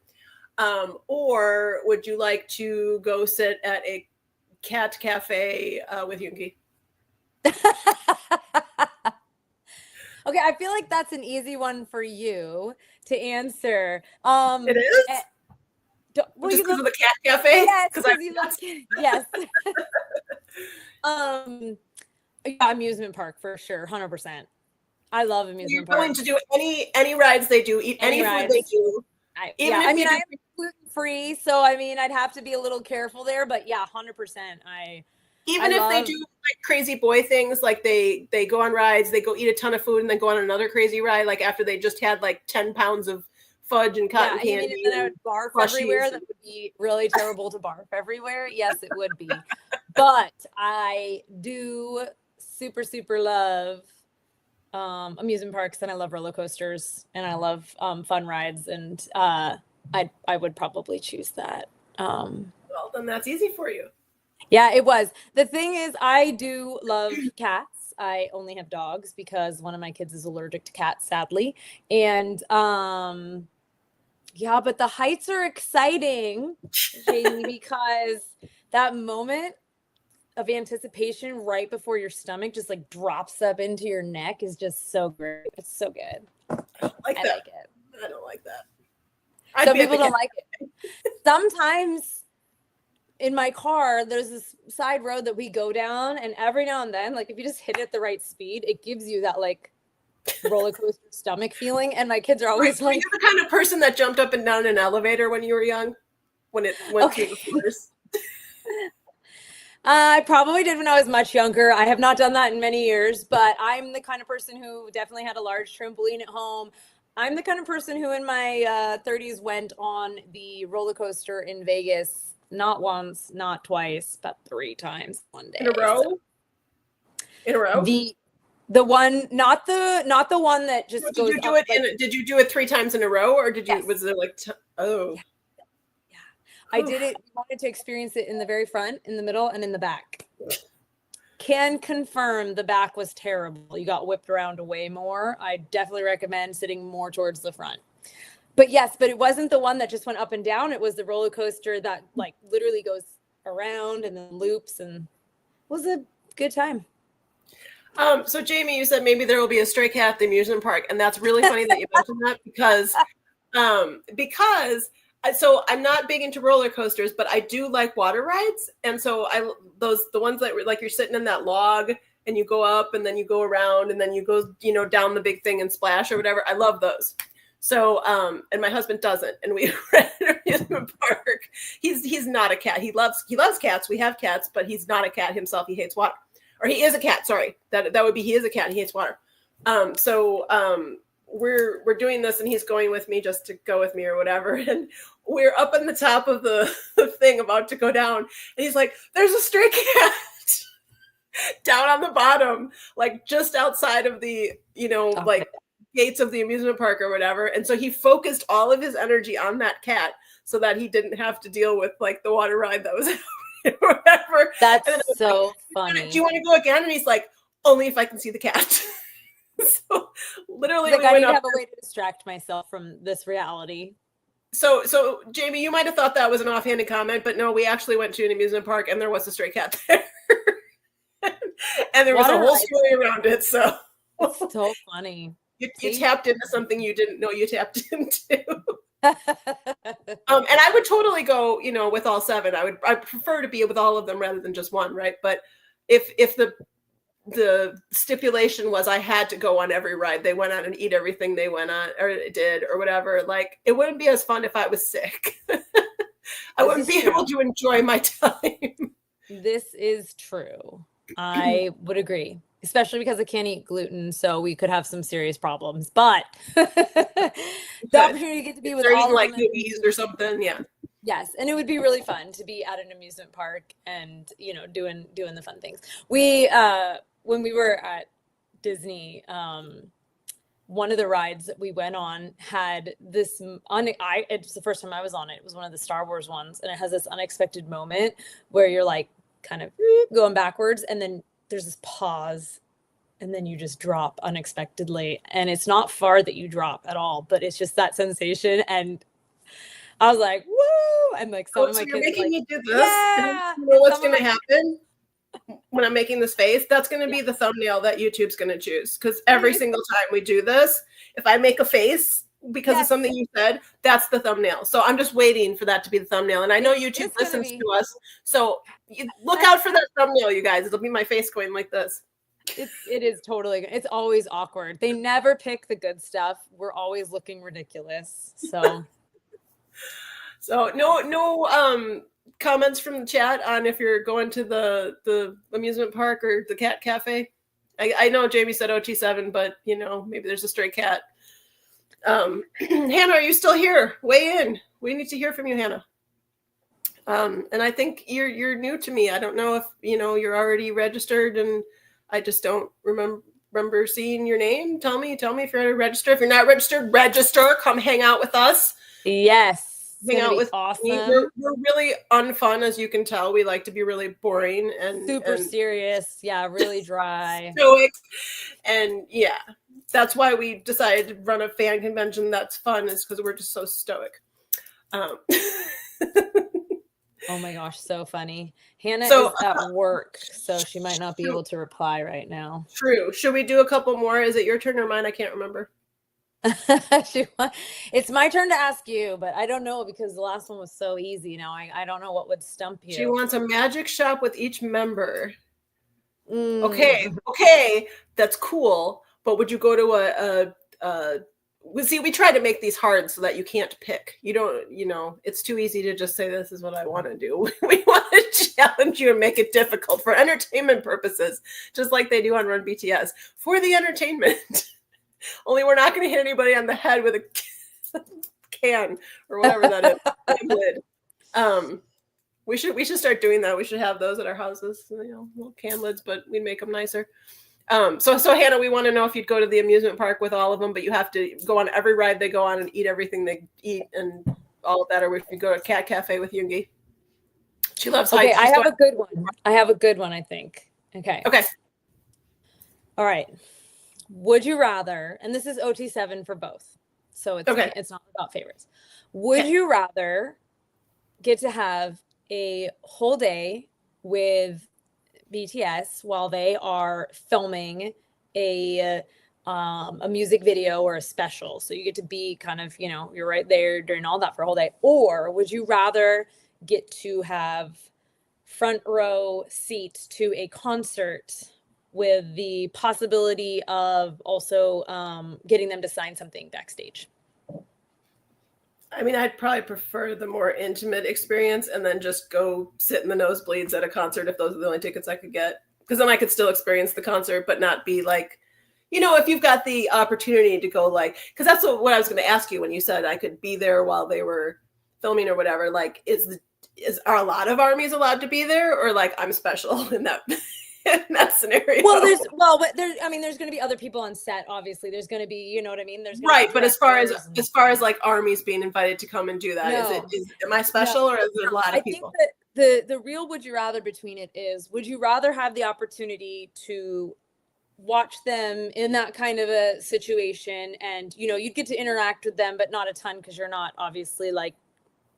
Or would you like to go sit at a cat cafe with Yoongi? Okay, I feel like that's an easy one for you to answer. It is? Just because of the cat cafe? Yes, because you love kids. Yes. Yeah, amusement park for sure, 100%. I love amusement parks. You're willing to do any rides they do, eat any food they do. I am gluten free, so I'd have to be a little careful there, but yeah, 100%. Even if they do like crazy boy things, like they go on rides, they go eat a ton of food and then go on another crazy ride, like after they just had like 10 pounds of fudge and cotton candy. You mean, and then I would barf everywhere? That would be really terrible to barf everywhere. Yes, it would be. But I do super, super love amusement parks, and I love roller coasters, and I love fun rides, and I would probably choose that. Well, then that's easy for you. Yeah, it was. The thing is, I do love cats. I only have dogs because one of my kids is allergic to cats, sadly. And yeah, but the heights are exciting, Jamie, because that moment of anticipation right before your stomach just like drops up into your neck is just so great. It's so good. I like it. I don't like that. Some people don't like it. Sometimes in my car, there's this side road that we go down, and every now and then, like if you just hit it at the right speed, it gives you that like roller coaster stomach feeling. And my kids are always like, "You're the kind of person that jumped up and down an elevator when you were young, when it went through the floors." I probably did when I was much younger. I have not done that in many years, but I'm the kind of person who definitely had a large trampoline at home. I'm the kind of person who in my 30s went on the roller coaster in Vegas. Not once, not twice, but 3 times one day. In a row? So. In a row? The one, not the one that just goes. Did you do it 3 times in a row, or did you? Yes. Was there like? Yeah. I did it. Wanted to experience it in the very front, in the middle, and in the back. Can confirm the back was terrible. You got whipped around way more. I definitely recommend sitting more towards the front. But yes, but it wasn't the one that just went up and down. It was the roller coaster that like literally goes around and then loops, and it was a good time. So Jamie, you said maybe there will be a stray cat at the amusement park, and that's really funny that you mentioned that because so I'm not big into roller coasters, but I do like water rides, and so the ones that like you're sitting in that log and you go up and then you go around and then you go down the big thing and splash or whatever. I love those. So, and my husband doesn't, and we were at an amusement park. He's not a cat. He loves cats. We have cats, but he's not a cat himself. He hates water, or he is a cat. Sorry, that would be he is a cat. He hates water. We're doing this, and he's going with me just to go with me or whatever. And we're up on the top of the thing about to go down, and he's like, "There's a stray cat." Down on the bottom, like just outside of the, like gates of the amusement park or whatever. And so he focused all of his energy on that cat so that he didn't have to deal with like the water ride that was happening or whatever. That's so funny. Do you want to go again? And he's like, only if I can see the cat. So literally like, I need to have a way to distract myself from this reality. So Jamie, you might have thought that was an offhanded comment, but no, we actually went to an amusement park and there was a stray cat there. And there was a whole story around it. So it's so funny. You tapped into something you didn't know you tapped into. And I would totally go, with all 7. I prefer to be with all of them rather than just one, right? But if the stipulation was I had to go on every ride they went on and eat everything they went on or did or whatever, like it wouldn't be as fun if I was sick. I wouldn't be able to enjoy my time. This is true. I would agree, especially because I can't eat gluten, so we could have some serious problems. But the opportunity to get to be with all like movies or something, yeah. Yes, and it would be really fun to be at an amusement park and doing the fun things. We when we were at Disney, one of the rides that we went on had this it's the first time I was on it. It was one of the Star Wars ones, and it has this unexpected moment where you're like kind of going backwards, and then there's this pause, and then you just drop unexpectedly, and it's not far that you drop at all, but it's just that sensation. And I was like, woo! And like some of my you're kids making me do this. Yeah. You know what's going to happen when I'm making this face? That's going to be the thumbnail that YouTube's going to choose, because every single time we do this, if I make a face because of something you said, that's the thumbnail. So I'm just waiting for that to be the thumbnail. And I know YouTube listens to us, so look out for that thumbnail, you guys. It'll be my face going like this. It is totally good. It's always awkward. They never pick the good stuff. We're always looking ridiculous. So So no comments from the chat on if you're going to the amusement park or the cat cafe. I know Jamie said OT7, but maybe there's a stray cat. Hannah, are you still here? Weigh in. We need to hear from you, Hannah. And I think you're new to me. I don't know if you're already registered, and I just don't remember seeing your name. Tell me if you're already registered. If you're not registered, register. Come hang out with us. Yes. Hang out with awesome. me. We're really unfun, as you can tell. We like to be really boring and super serious. Yeah, really dry. Stoic. And yeah, that's why we decided to run a fan convention that's fun, is because we're just so stoic. Oh my gosh, so funny. Hannah is at work, so she might not be able to reply right now. True. Should we do a couple more? Is it your turn or mine? I can't remember. It's my turn to ask you, but I don't know, because the last one was so easy. Now I don't know what would stump you. She wants a magic shop with each member. Okay, that's cool. But would you go to we try to make these hard so that you can't pick. You don't, it's too easy to just say this is what I want to do. We want to challenge you and make it difficult for entertainment purposes, just like they do on Run BTS, for the entertainment. Only we're not going to hit anybody on the head with a can or whatever that is. We should start doing that. We should have those at our houses, little can lids, but we'd make them nicer. So Hannah, we want to know if you'd go to the amusement park with all of them, but you have to go on every ride they go on and eat everything they eat and all of that, or if you go to Cat Cafe with Yoongi. She loves heights. Okay, I have a good one. I think. Okay. All right. Would you rather, and this is OT7 for both, so it's not about favorites. Would you rather get to have a whole day with BTS while they are filming a music video or a special, so you get to be kind of, you're right there during all that for a whole day, or would you rather get to have front row seats to a concert with the possibility of also getting them to sign something backstage? I mean, I'd probably prefer the more intimate experience and then just go sit in the nosebleeds at a concert if those are the only tickets I could get. Because then I could still experience the concert, but not be like, if you've got the opportunity to go because that's what I was going to ask you when you said I could be there while they were filming or whatever. Like, are a lot of armies allowed to be there, or like I'm special in that in that scenario? Well, there's going to be other people on set. Obviously, there's going to be, you know what I mean. There's right, but as far as like armies being invited to come and do that, am I special, or is there a lot of people? I think that the real would you rather between it is, would you rather have the opportunity to watch them in that kind of a situation, and you'd get to interact with them, but not a ton, because you're not obviously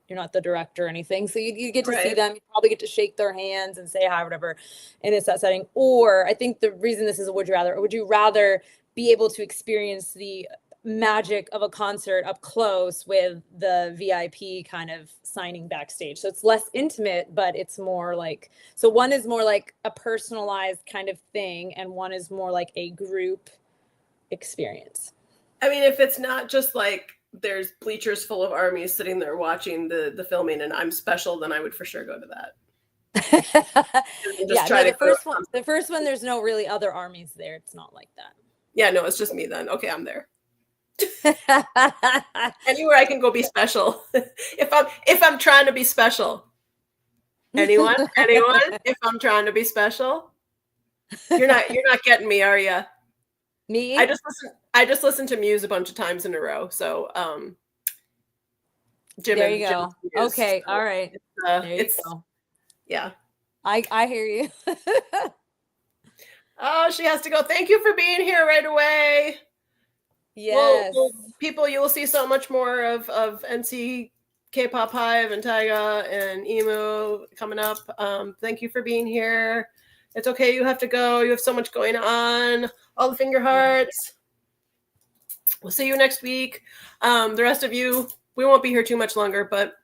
you're not the director or anything. So you get to see them. You probably get to shake their hands and say hi, or whatever. And it's that setting. Or I think the reason this is a would you rather be able to experience the magic of a concert up close with the VIP kind of signing backstage. So it's less intimate, but it's more so one is more like a personalized kind of thing, and one is more like a group experience. I mean, if it's not just there's bleachers full of armies sitting there watching the filming and I'm special, then I would for sure go to that. The first one, there's no really other armies there. It's not like that. Yeah, no, it's just me then. Okay, I'm there. Anywhere I can go be special. if I'm trying to be special. Anyone? If I'm trying to be special, you're not getting me, are you? Me? I just listened to Muse a bunch of times in a row. So, Jim. There you go. Muse, okay. So all right. There you go. Yeah. I hear you. Oh, she has to go. Thank you for being here right away. Yes. People, you will see so much more of NC, K-pop Hive, and Taiga and Emu coming up. Thank you for being here. It's okay. You have to go. You have so much going on. All the finger hearts. We'll see you next week. The rest of you, we won't be here too much longer, but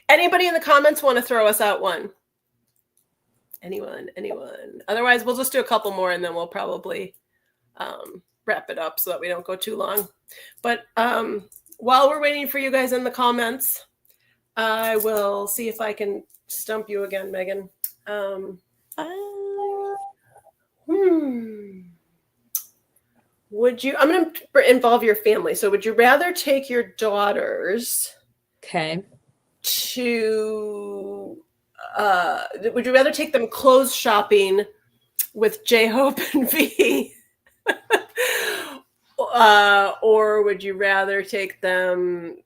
anybody in the comments want to throw us out one? Anyone? Otherwise, we'll just do a couple more and then we'll probably wrap it up so that we don't go too long. But while we're waiting for you guys in the comments, I will see if I can stump you again, Megan. Would you? I'm going to involve your family. So, would you rather take your daughters? Okay. Would you rather take them clothes shopping with J-Hope and V? Or would you rather take them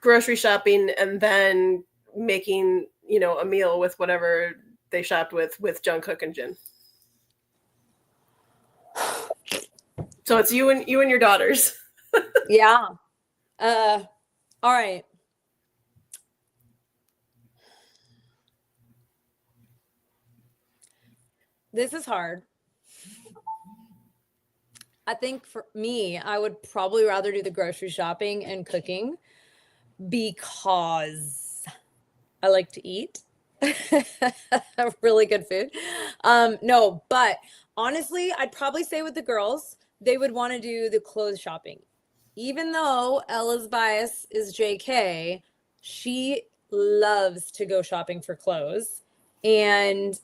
grocery shopping and then making, a meal with whatever they shopped with Jungkook and Jin? So it's you and your daughters. Yeah. All right. This is hard. I think for me, I would probably rather do the grocery shopping and cooking because I like to eat really good food. No, but honestly, I'd probably say with the girls, they would want to do the clothes shopping. Even though Ella's bias is JK, she loves to go shopping for clothes. And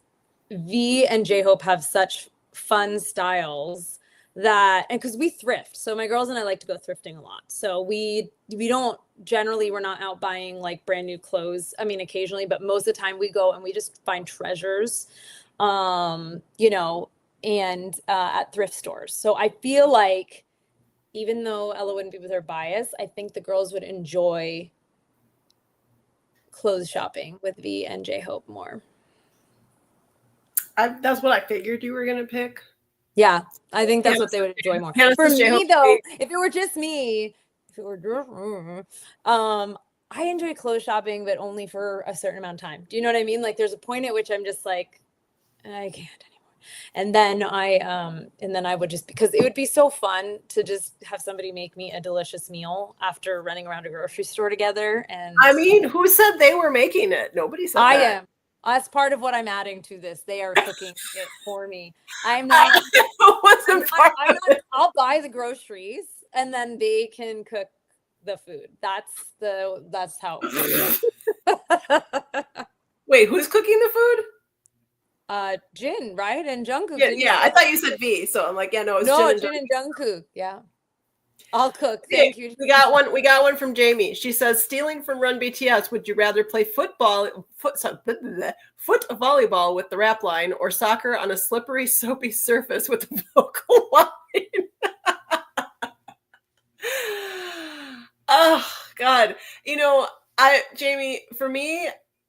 V and J-Hope have such fun styles and because we thrift, so my girls and I like to go thrifting a lot. So we don't generally, we're not out buying like brand new clothes. I mean, occasionally, but most of the time we go and we just find treasures, and at thrift stores. So I feel like even though Ella wouldn't be with her bias, I think the girls would enjoy clothes shopping with V and J-Hope more. That's what I figured you were going to pick. Yeah, I think that's what they would enjoy more. For me, though, if it were just me, I enjoy clothes shopping, but only for a certain amount of time. Do you know what I mean? Like, there's a point at which I'm just like, I can't anymore. And then I would just, because it would be so fun to just have somebody make me a delicious meal after running around a grocery store together. And I mean, who said they were making it? Nobody said that. I am. That's part of what I'm adding to this. They are cooking it for me. I'm not. I'll buy the groceries and then they can cook the food. That's how. Wait, who's cooking the food? Jin, right? And Jungkook. Yeah. I thought you said V, so I'm like, yeah, no, it's Jin and Jungkook. Yeah. I'll cook. Thank you. We got one from Jamie. She says, stealing from Run BTS, would you rather play foot volleyball with the rap line or soccer on a slippery, soapy surface with the vocal line? Oh, God. Jamie, for me,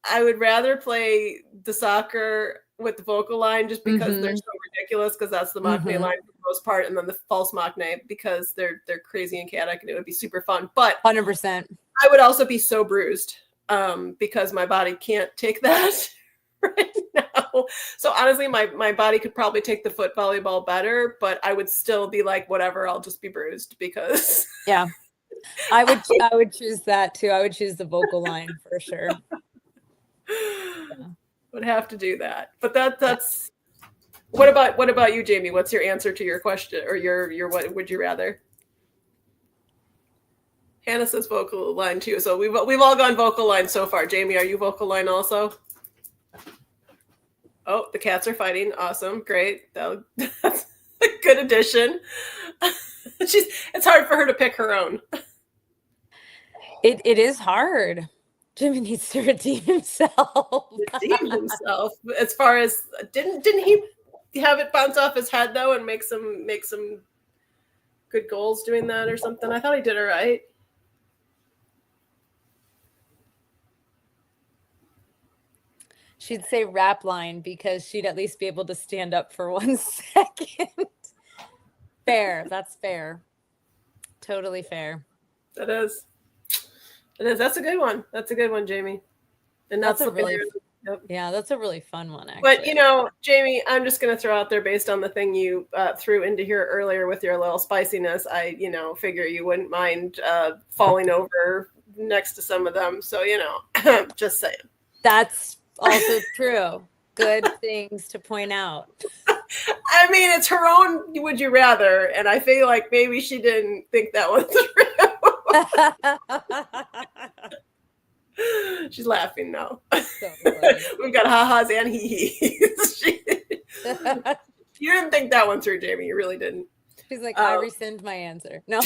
I would rather play the soccer with the vocal line just because they're so ridiculous, because that's the maknae line for the most part, and then the false maknae because they're crazy and chaotic, and it would be super fun. But 100%. I would also be so bruised because my body can't take that right now. So honestly, my body could probably take the foot volleyball better, but I would still be like, whatever, I'll just be bruised because yeah. I would choose that too. I would choose the vocal line for sure. Yeah. Would have to do that. But that's what about you, Jamie? What's your answer to your question, or your what would you rather? Hannah says vocal line too. So we've all gone vocal line so far. Jamie, are you vocal line also? Oh, the cats are fighting. Awesome. Great. That's a good addition. It's hard for her to pick her own. It is hard. Jimmy needs to redeem himself. Redeem himself. As far as didn't he have it bounce off his head though and make some good goals doing that or something? I thought he did it right. She'd say rap line because she'd at least be able to stand up for 1 second. Fair. That's fair. Totally fair. It is. That's a good one. That's a good one, Jamie. And that's a really Yeah, that's a really fun one, actually. But Jamie, I'm just gonna throw out there based on the thing you threw into here earlier with your little spiciness. I figure you wouldn't mind falling over next to some of them. So just saying. That's also true. Good things to point out. I mean, it's her own would you rather, and I feel like maybe she didn't think that one through. She's laughing now. So funny. We've got ha-has and hee-hees. You didn't think that one through, Jamie. You really didn't. She's like, I rescind my answer. No.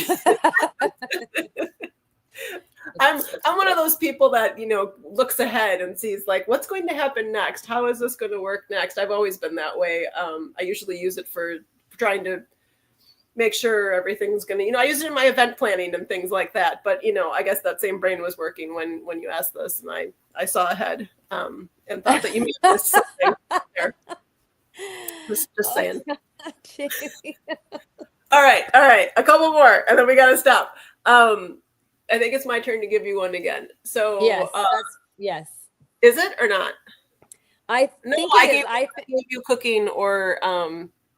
I'm one of those people that, looks ahead and sees like, what's going to happen next? How is this going to work next? I've always been that way. I usually use it for trying to make sure everything's going to, I use it in my event planning and things like that. But, I guess that same brain was working when you asked this, and I saw ahead and thought that you missed something there. Just saying. All right. A couple more, and then we got to stop. I think it's my turn to give you one again. So yes. Is it or not? I gave you cooking or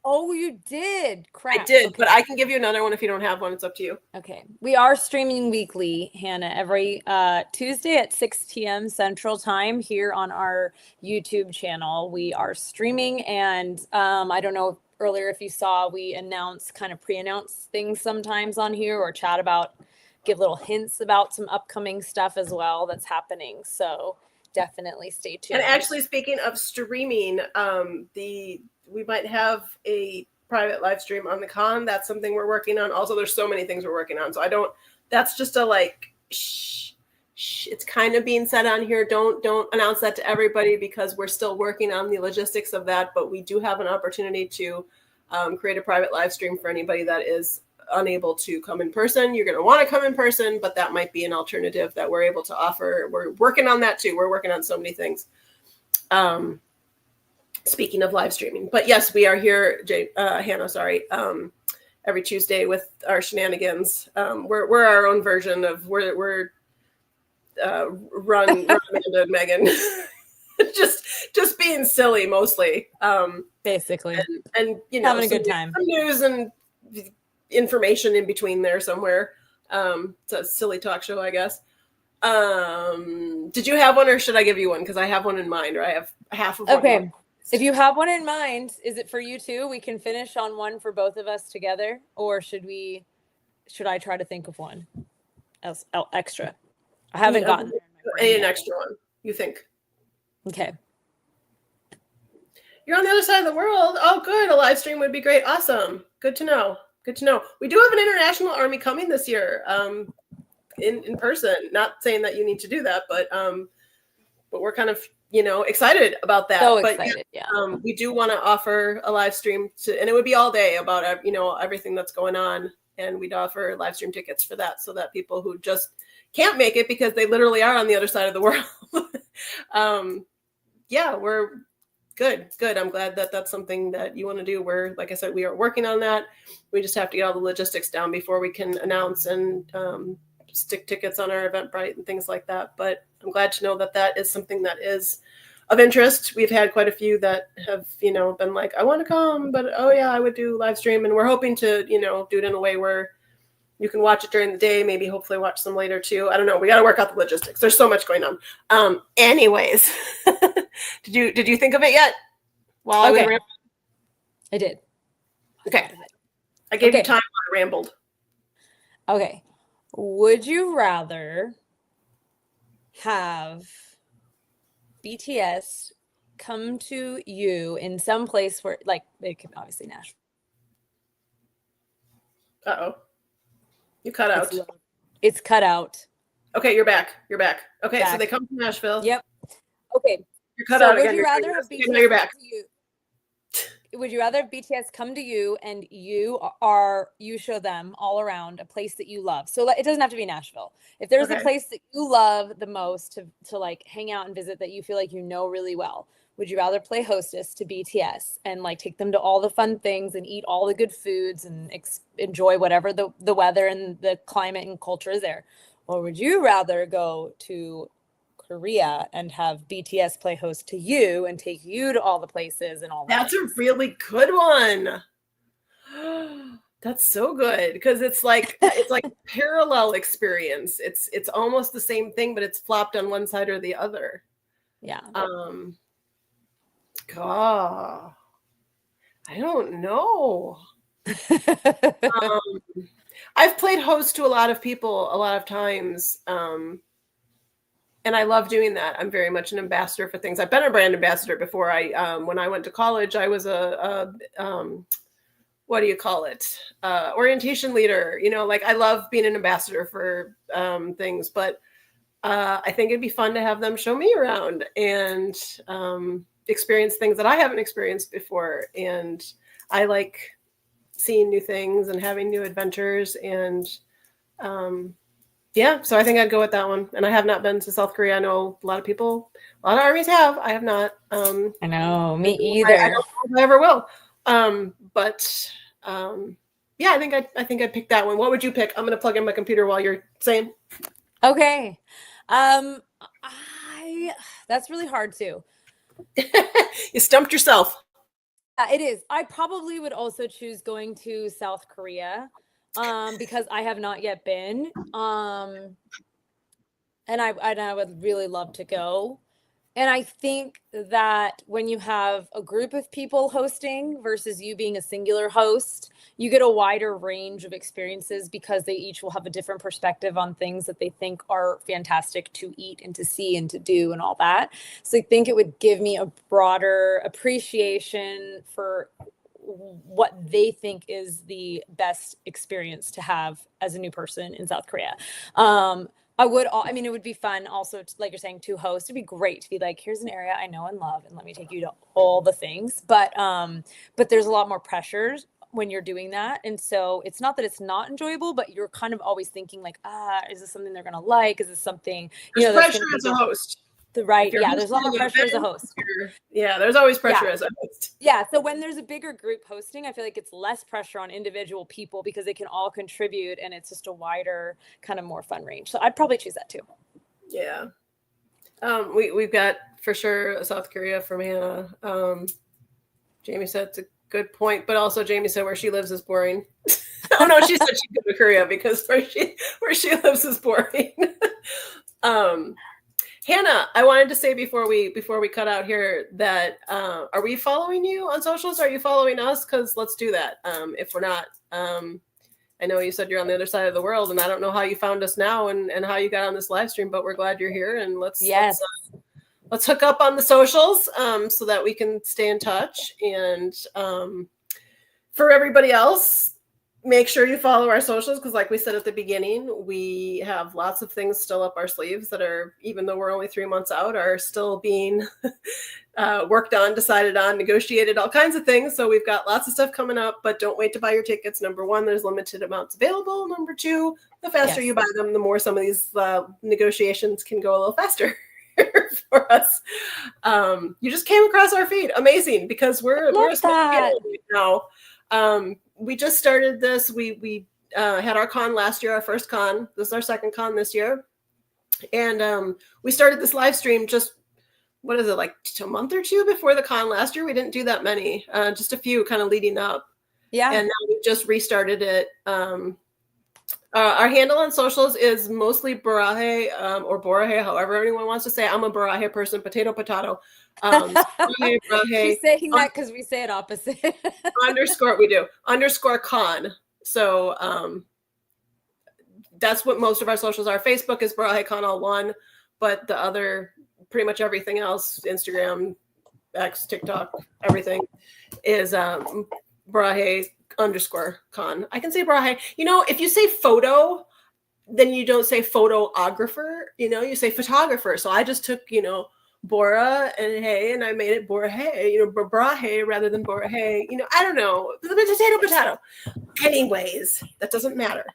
Oh, you did. Crap. I did, okay. But I can give you another one if you don't have one. It's up to you. Okay. We are streaming weekly, Hannah, every Tuesday at 6 p.m. Central Time here on our YouTube channel. We are streaming, and I don't know earlier if you saw, we pre-announce things sometimes on here, or chat about, give little hints about some upcoming stuff as well that's happening. So definitely stay tuned. And actually, speaking of streaming, we might have a private live stream on the con. That's something we're working on. Also, there's so many things we're working on. So that's just it's kind of being said on here. Don't announce that to everybody because we're still working on the logistics of that. But we do have an opportunity to create a private live stream for anybody that is unable to come in person. You're going to want to come in person, but that might be an alternative that we're able to offer. We're working on that too. We're working on so many things. Speaking of live streaming, but yes, we are here, Hannah, every Tuesday with our shenanigans. We're our own version of we're run Amanda and Megan, just being silly mostly, basically, and having a good time. Some news and information in between there somewhere. It's a silly talk show, I guess. Did you have one, or should I give you one? Because I have one in mind, or I have half of one. Okay. If you have one in mind, is it for you too? We can finish on one for both of us together, or should I try to think of one else extra? I haven't gotten an extra one. You think? Okay. You're on the other side of the world. Oh, good. A live stream would be great. Awesome. Good to know. We do have an international army coming this year, in person. Not saying that you need to do that, but we're kind of excited about that. So excited, yeah. We do want to offer a live stream and it would be all day about everything that's going on, and we'd offer live stream tickets for that, so that people who just can't make it because they literally are on the other side of the world. We're good. I'm glad that that's something that you want to do. We're, like I said, we are working on that. We just have to get all the logistics down before we can announce and stick tickets on our Eventbrite and things like that. But I'm glad to know that that is something that is of interest. We've had quite a few that have, been like, I want to come, but I would do live stream. And we're hoping to, do it in a way where you can watch it during the day, maybe hopefully watch some later too. I don't know. We got to work out the logistics. There's so much going on. Anyways, did you think of it yet? Okay. I did. Okay. I gave you time while I rambled. Okay. Would you rather have BTS come to you in some place where, like, they could obviously Nashville? Uh-oh. You cut out. It's cut out. Okay, you're back. Okay, back. So they come from Nashville. Yep. Okay. You're cut out again. Would you rather have BTS you're back. come to you? Would you rather have BTS come to you and you show them all around a place that you love? So it doesn't have to be Nashville. If there's a place that you love the most to like hang out and visit that you feel like really well, would you rather play hostess to BTS and like take them to all the fun things and eat all the good foods and enjoy whatever the weather and the climate and culture is there? Or would you rather go to Korea and have BTS play host to you and take you to all the places and all that? That's a really good one. That's so good, because it's like parallel experience. It's almost the same thing, but it's flopped on one side or the other. Yeah. God, I don't know. I've played host to a lot of people a lot of times. And I love doing that. I'm very much an ambassador for things. I've been a brand ambassador before. When I went to college, I was what do you call it? Orientation leader. Like I love being an ambassador for things, but I think it'd be fun to have them show me around and experience things that I haven't experienced before. And I like seeing new things and having new adventures. And so I think I'd go with that one. And I have not been to South Korea. I know a lot of armies have. I have not. I know, me either. I don't know if I ever will. I think I'd pick that one. What would you pick? I'm going to plug in my computer while you're saying. Okay. That's really hard too. You stumped yourself. It is. I probably would also choose going to South Korea, because I have not yet been. And I would really love to go. And I think that when you have a group of people hosting versus you being a singular host, you get a wider range of experiences because they each will have a different perspective on things that they think are fantastic to eat and to see and to do and all that. So I think it would give me a broader appreciation for what they think is the best experience to have as a new person in South Korea. It would be fun also, like you're saying, to host. It'd be great to be like, here's an area I know and love, and let me take you to all the things. But there's a lot more pressures when you're doing that. And so it's not that it's not enjoyable, but you're kind of always thinking like, is this something they're going to like? Is this something, there's pressure as a host. There's a lot of pressure as a host. Yeah, there's always pressure as a host. Yeah, so when there's a bigger group hosting, I feel like it's less pressure on individual people because they can all contribute and it's just a wider, kind of more fun range. So I'd probably choose that too. Yeah. We've got for sure South Korea from Hannah. Jamie said it's a good point, but also Jamie said where she lives is boring. Oh no, she said she'd go to Korea because where she lives is boring. Hannah, I wanted to say before we cut out here that are we following you on socials? Are you following us? Because let's do that. If we're not, I know you said you're on the other side of the world, and I don't know how you found us now and how you got on this live stream, but we're glad you're here. And let's hook up on the socials so that we can stay in touch. And for everybody else, make sure you follow our socials because like we said at the beginning, we have lots of things still up our sleeves that are, even though we're only 3 months out, are still being worked on, decided on, negotiated, all kinds of things. So we've got lots of stuff coming up, but don't wait to buy your tickets. Number one, there's limited amounts available. Number two, the faster you buy them, the more some of these negotiations can go a little faster for us. You just came across our feed. Amazing, because we're a small channel right now. We just started this. We had our con last year, our first con. This is our second con this year. And we started this live stream just, what is it, like a month or two before the con last year? We didn't do that many, just a few kind of leading up. Yeah. And now we just restarted it. Our handle on socials is mostly Borahae or Borahae, however anyone wants to say. I'm a Borahae person, potato. Borahae. She's saying that because we say it opposite. We do. _con. So that's what most of our socials are. Facebook is Borahae Con all one, but the other, pretty much everything else, Instagram, X, TikTok, everything is Borahae _con. I can say Borahae. If you say photo, then you don't say photographer, you say photographer. So I just took, Bora and Hay, and I made it Borahae, Borahae rather than Borahae. I don't know. Potato. Anyways, that doesn't matter.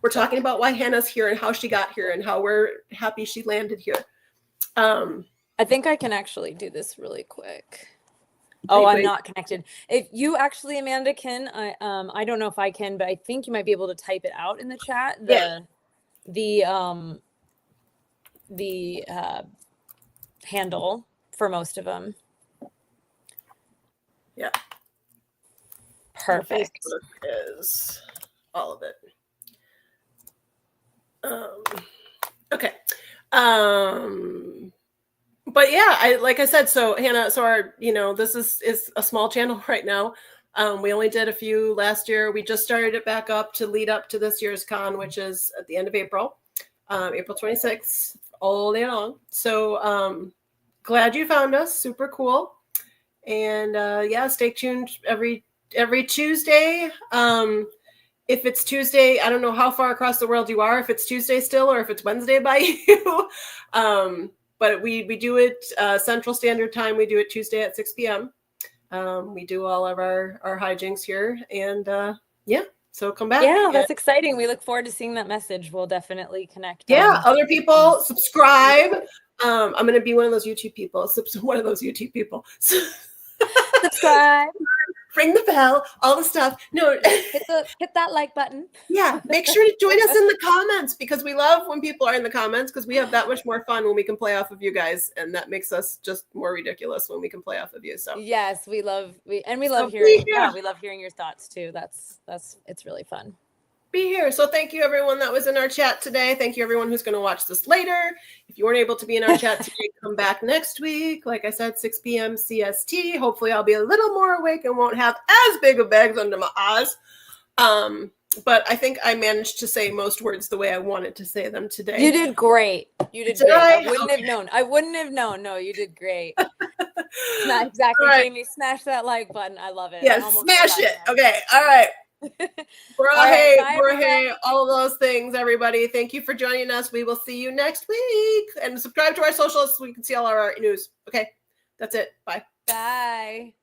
We're talking about why Hannah's here and how she got here and how we're happy she landed here. I think I can actually do this really quick. Oh, I'm not connected. If you actually, Amanda, can, I don't know if I can, but I think you might be able to type it out in the chat. The handle for most of them. Yeah. Perfect. Facebook is all of it. Okay. But yeah, like I said, so Hannah, our, this is a small channel right now. We only did a few last year. We just started it back up to lead up to this year's con, which is at the end of April, April 26th, all day long. So glad you found us. Super cool. And yeah, stay tuned every Tuesday. If it's Tuesday, I don't know how far across the world you are, if it's Tuesday still or if it's Wednesday by you. But we do it Central Standard Time. We do it Tuesday at 6 p.m. We do all of our hijinks here. And yeah, so come back. Yeah, that's exciting. We look forward to seeing that message. We'll definitely connect. Yeah, other people, subscribe. I'm going to be one of those YouTube people. Subscribe. Ring the bell, all the stuff. No, hit that like button. Yeah, make sure to join us in the comments because we love when people are in the comments because we have that much more fun when we can play off of you guys, and that makes us just more ridiculous when we can play off of you. So yes, we love hearing. Yeah, we love hearing your thoughts too. That's it's really fun. Be here. So thank you everyone that was in our chat today. Thank you everyone who's going to watch this later. If you weren't able to be in our chat today, come back next week. Like I said, 6 p.m. CST. Hopefully I'll be a little more awake and won't have as big of bags under my eyes. But I think I managed to say most words the way I wanted to say them today. You did great. You did great. I wouldn't have known. I wouldn't have known. No, you did great. Not exactly, right. Jamie. Smash that like button. I love it. Yes, smash it. Now. Okay. All right. Borahae, all of those things, everybody. Thank you for joining us. We will see you next week. And subscribe to our socials so we can see all our news. Okay. That's it. Bye. Bye.